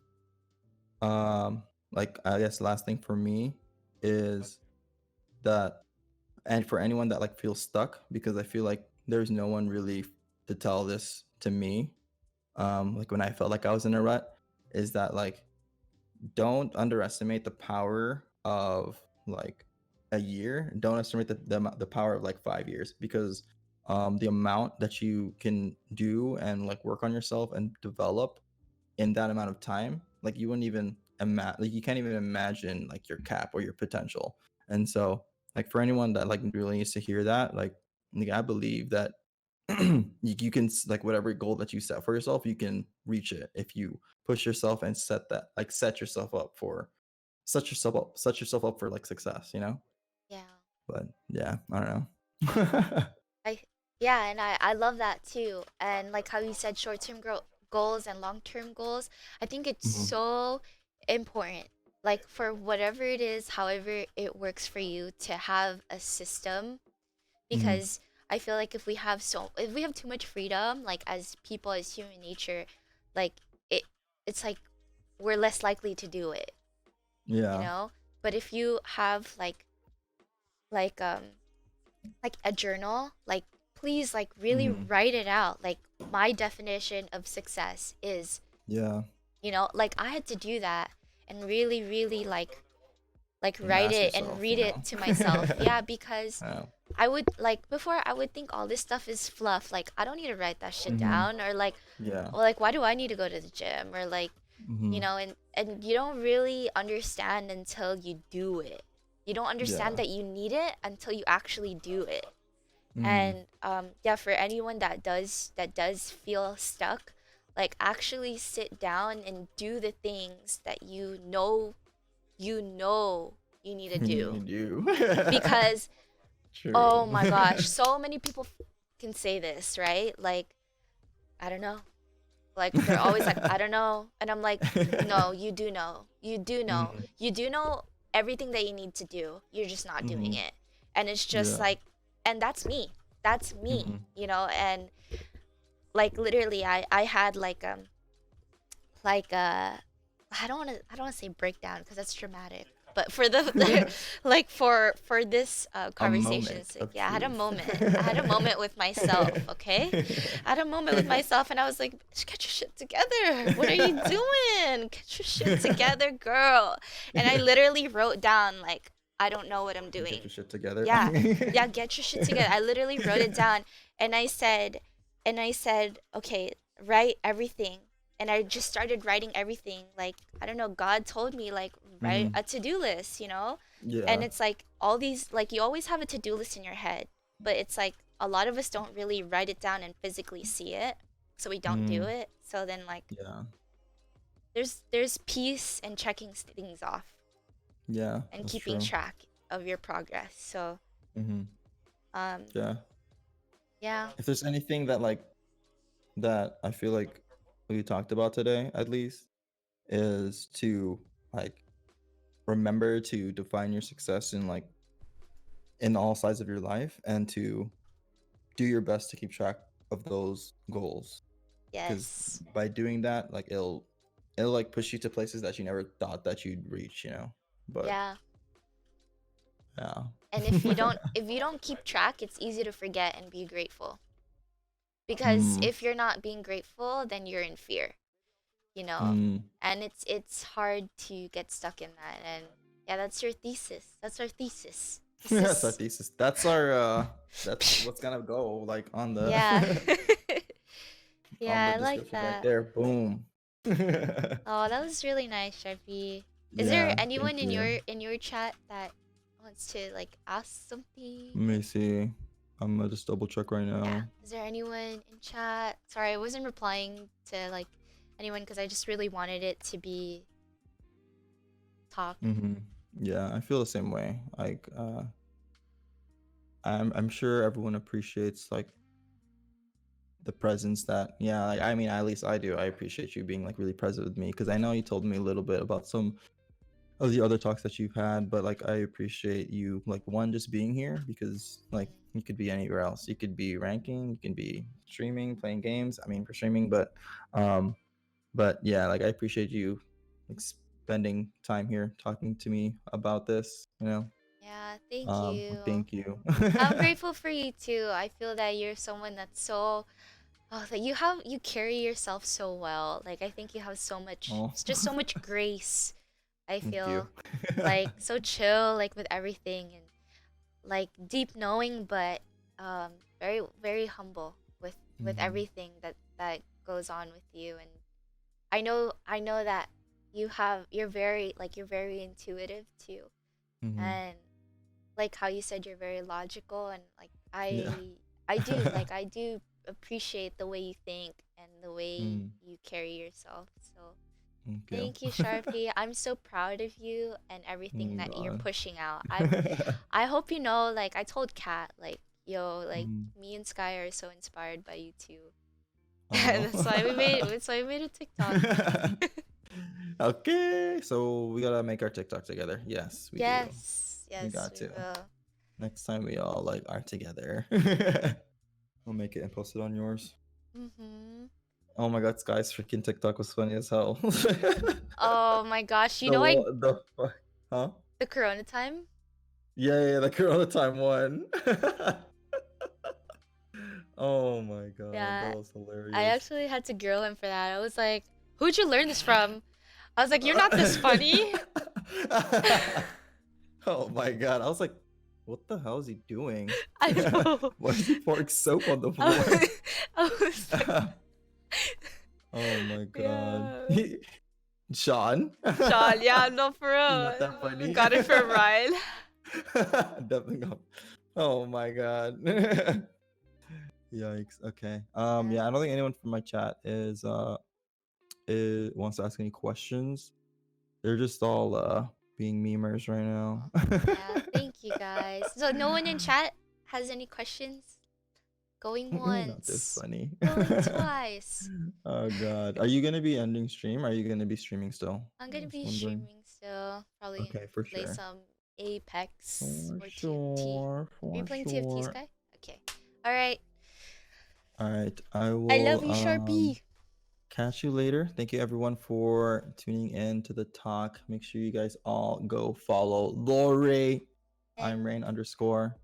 like I guess last thing for me is that, and for anyone that like feels stuck, because I feel like there's no one really to tell this to me, like when I felt like I was in a rut, is that like don't underestimate the power of like a year. Don't estimate the power of like 5 years, because the amount that you can do and like work on yourself and develop in that amount of time, like you wouldn't even imagine, like you can't even imagine like your cap or your potential. And so like for anyone that like really needs to hear that, like I believe that you can like whatever goal that you set for yourself, you can reach it if you push yourself and set yourself up for set yourself up for like success, you know? Yeah. But yeah, I don't know. I yeah, and I love that too. And like how you said short-term goals and long-term goals, I think it's Mhm, so important. Like for whatever it is, however it works for you to have a system, mhm. because I feel like if we have too much freedom, like as people, as human nature, like it it's like we're less likely to do it, you Yeah. know? But if you have like um like a journal, like please like really Mhm. write it out. Like my definition of success is, Yeah. like I had to do that and really, really like And write ask it and yourself, you read it know? to myself. Yeah, because Oh. I would like before I would think all this stuff is fluff. Like I don't need to write that shit Mhm. down, Yeah. or like why do I need to go to the gym, or like Mhm. and you don't really understand until you do it. You don't understand Yeah. that you need it until you actually do it. Mhm. And yeah, for anyone that does feel stuck, like actually sit down and do the things that you need to do. You do. Because True. oh my gosh, so many people can say this, right? Like, I don't know. Like they're always like, I don't know. And I'm like, no, you do know. You do know. Mhm. You do know everything that you need to do. You're just not doing Mhm. it. And it's just Yeah. like, and that's me. That's me, Mhm. and like literally I had like I don't want to say breakdown because that's dramatic. But for the like for this A conversation moment sake, of yeah, I had a truth. moment. I had a moment with myself, okay? I had a moment with myself and I was like, get your shit together. What are you doing? Get your shit together, girl. And I literally wrote down like I don't know what I'm Get doing. your shit together. Yeah. Yeah, get your shit together. I literally wrote it down and I said, okay, write everything. And I just started writing everything. Like, I don't know, God told me like write Mhm. a to-do list. And Yeah. it's like all these like you always have a to-do list in your head, but it's like a lot of us don't really write it down and physically see it. So we don't do Mhm. it. So then like Yeah. there's peace in checking things off Yeah, and that's keeping true. track of your progress. So Mhm. um Yeah. yeah. If there's anything that like that I feel like we talked about today, at least, is to like remember to define your success in like in all sides of your life, and to do your best to keep track of those goals, because Yes. by doing that, like it'll like push you to places that you never thought that you'd reach, you know. But Yeah. yeah. And if you don't keep track, it's easy to forget and be grateful. Because Mm, if you're not being grateful, then you're in fear, you know? mm. And it's hard to get stuck in that. And yeah, that's your thesis. That's our thesis. That's our Thesis. thesis. That's what's gonna go like on Yeah. the on Yeah, the I like description right that. there. Boom. Oh, that was really nice, Sharpie. Is there Yeah, anyone thank in you. your chat that wants to like ask something? Let me see. I'm gonna just double check right Yeah. now. Is there anyone in chat? Sorry, I wasn't replying to like anyone because I just really wanted it to be talk. Hmm. Yeah, I feel the same way. Like, I'm sure everyone appreciates like the presence that, yeah, like, I mean, at least I do. I appreciate you being like really present with me, because I know you told me a little bit about some of the other talks that you've had, but like I appreciate you, like, one, just being here, because like Mm, you could be anywhere else. You could be ranking, you can be streaming, playing games. I mean, for streaming, um but yeah, like I appreciate you like spending time here talking to me about this, you know. yeah, thank you. Thank you. I'm grateful for you too. I feel that you're someone that's so Oh, that you carry yourself so well. Like I think you have so much, Oh, it's just so much grace. I thank you. feel like so chill, like with everything, and like deep knowing, but very very humble with Hmm. everything that goes on with you. And I know that you're very intuitive too, Hmm. and like how you said you're very logical, and like Yeah. I do appreciate the way you think and the way Mm, you carry yourself. So thank you. thank you, Sharpie. I'm so proud of you and Oh everything my that you're god. pushing out. I hope you know, like I told Kat, like, yo, like Mm. me and Sky are so inspired by you too. And Oh. that's why we made a TikTok. Okay, so we gotta make our TikTok together. Yes, we do. Yes, We yes, got we to. will. Next time we all like are together. We'll make it and post it on yours. Mm-hmm. Oh my god, Sky's freaking TikTok was funny as hell. Oh my gosh, you know I Huh? the Corona time? Yeah, the Corona time one. Oh my god, that Yeah, was I hilarious. actually had to grill him for that. I was like, "Who'd you learn this from?" I was like, "You're not this funny." Oh my god, I was like, what the hell is he doing? I know. Why is he pouring soap on the I floor? was, I was like, Oh my god. yeah. Sean? Sean, yeah, no, for He's not that real. funny. Got it for Ryan. Definitely not. Oh my god. Yikes. Okay. Yeah. Yeah, I don't think anyone from my chat is wants to ask any questions. They're just all being memers right now. Oh, yeah. Thank you guys. So no one in chat has any questions? Going You're not this once, funny. going twice. Oh god. Are you gonna be ending stream? Or are you gonna be streaming still? I'm I gonna was be wondering. streaming still. Probably Okay, for play sure. some Apex For or TFT. sure. Are you For playing TFT, sure. Sky? Okay. All right. All right. I I love will you, Sharpie. catch you later. Thank you everyone for tuning in to the talk. Make sure you guys all go follow Lori. I'm And Rain underscore.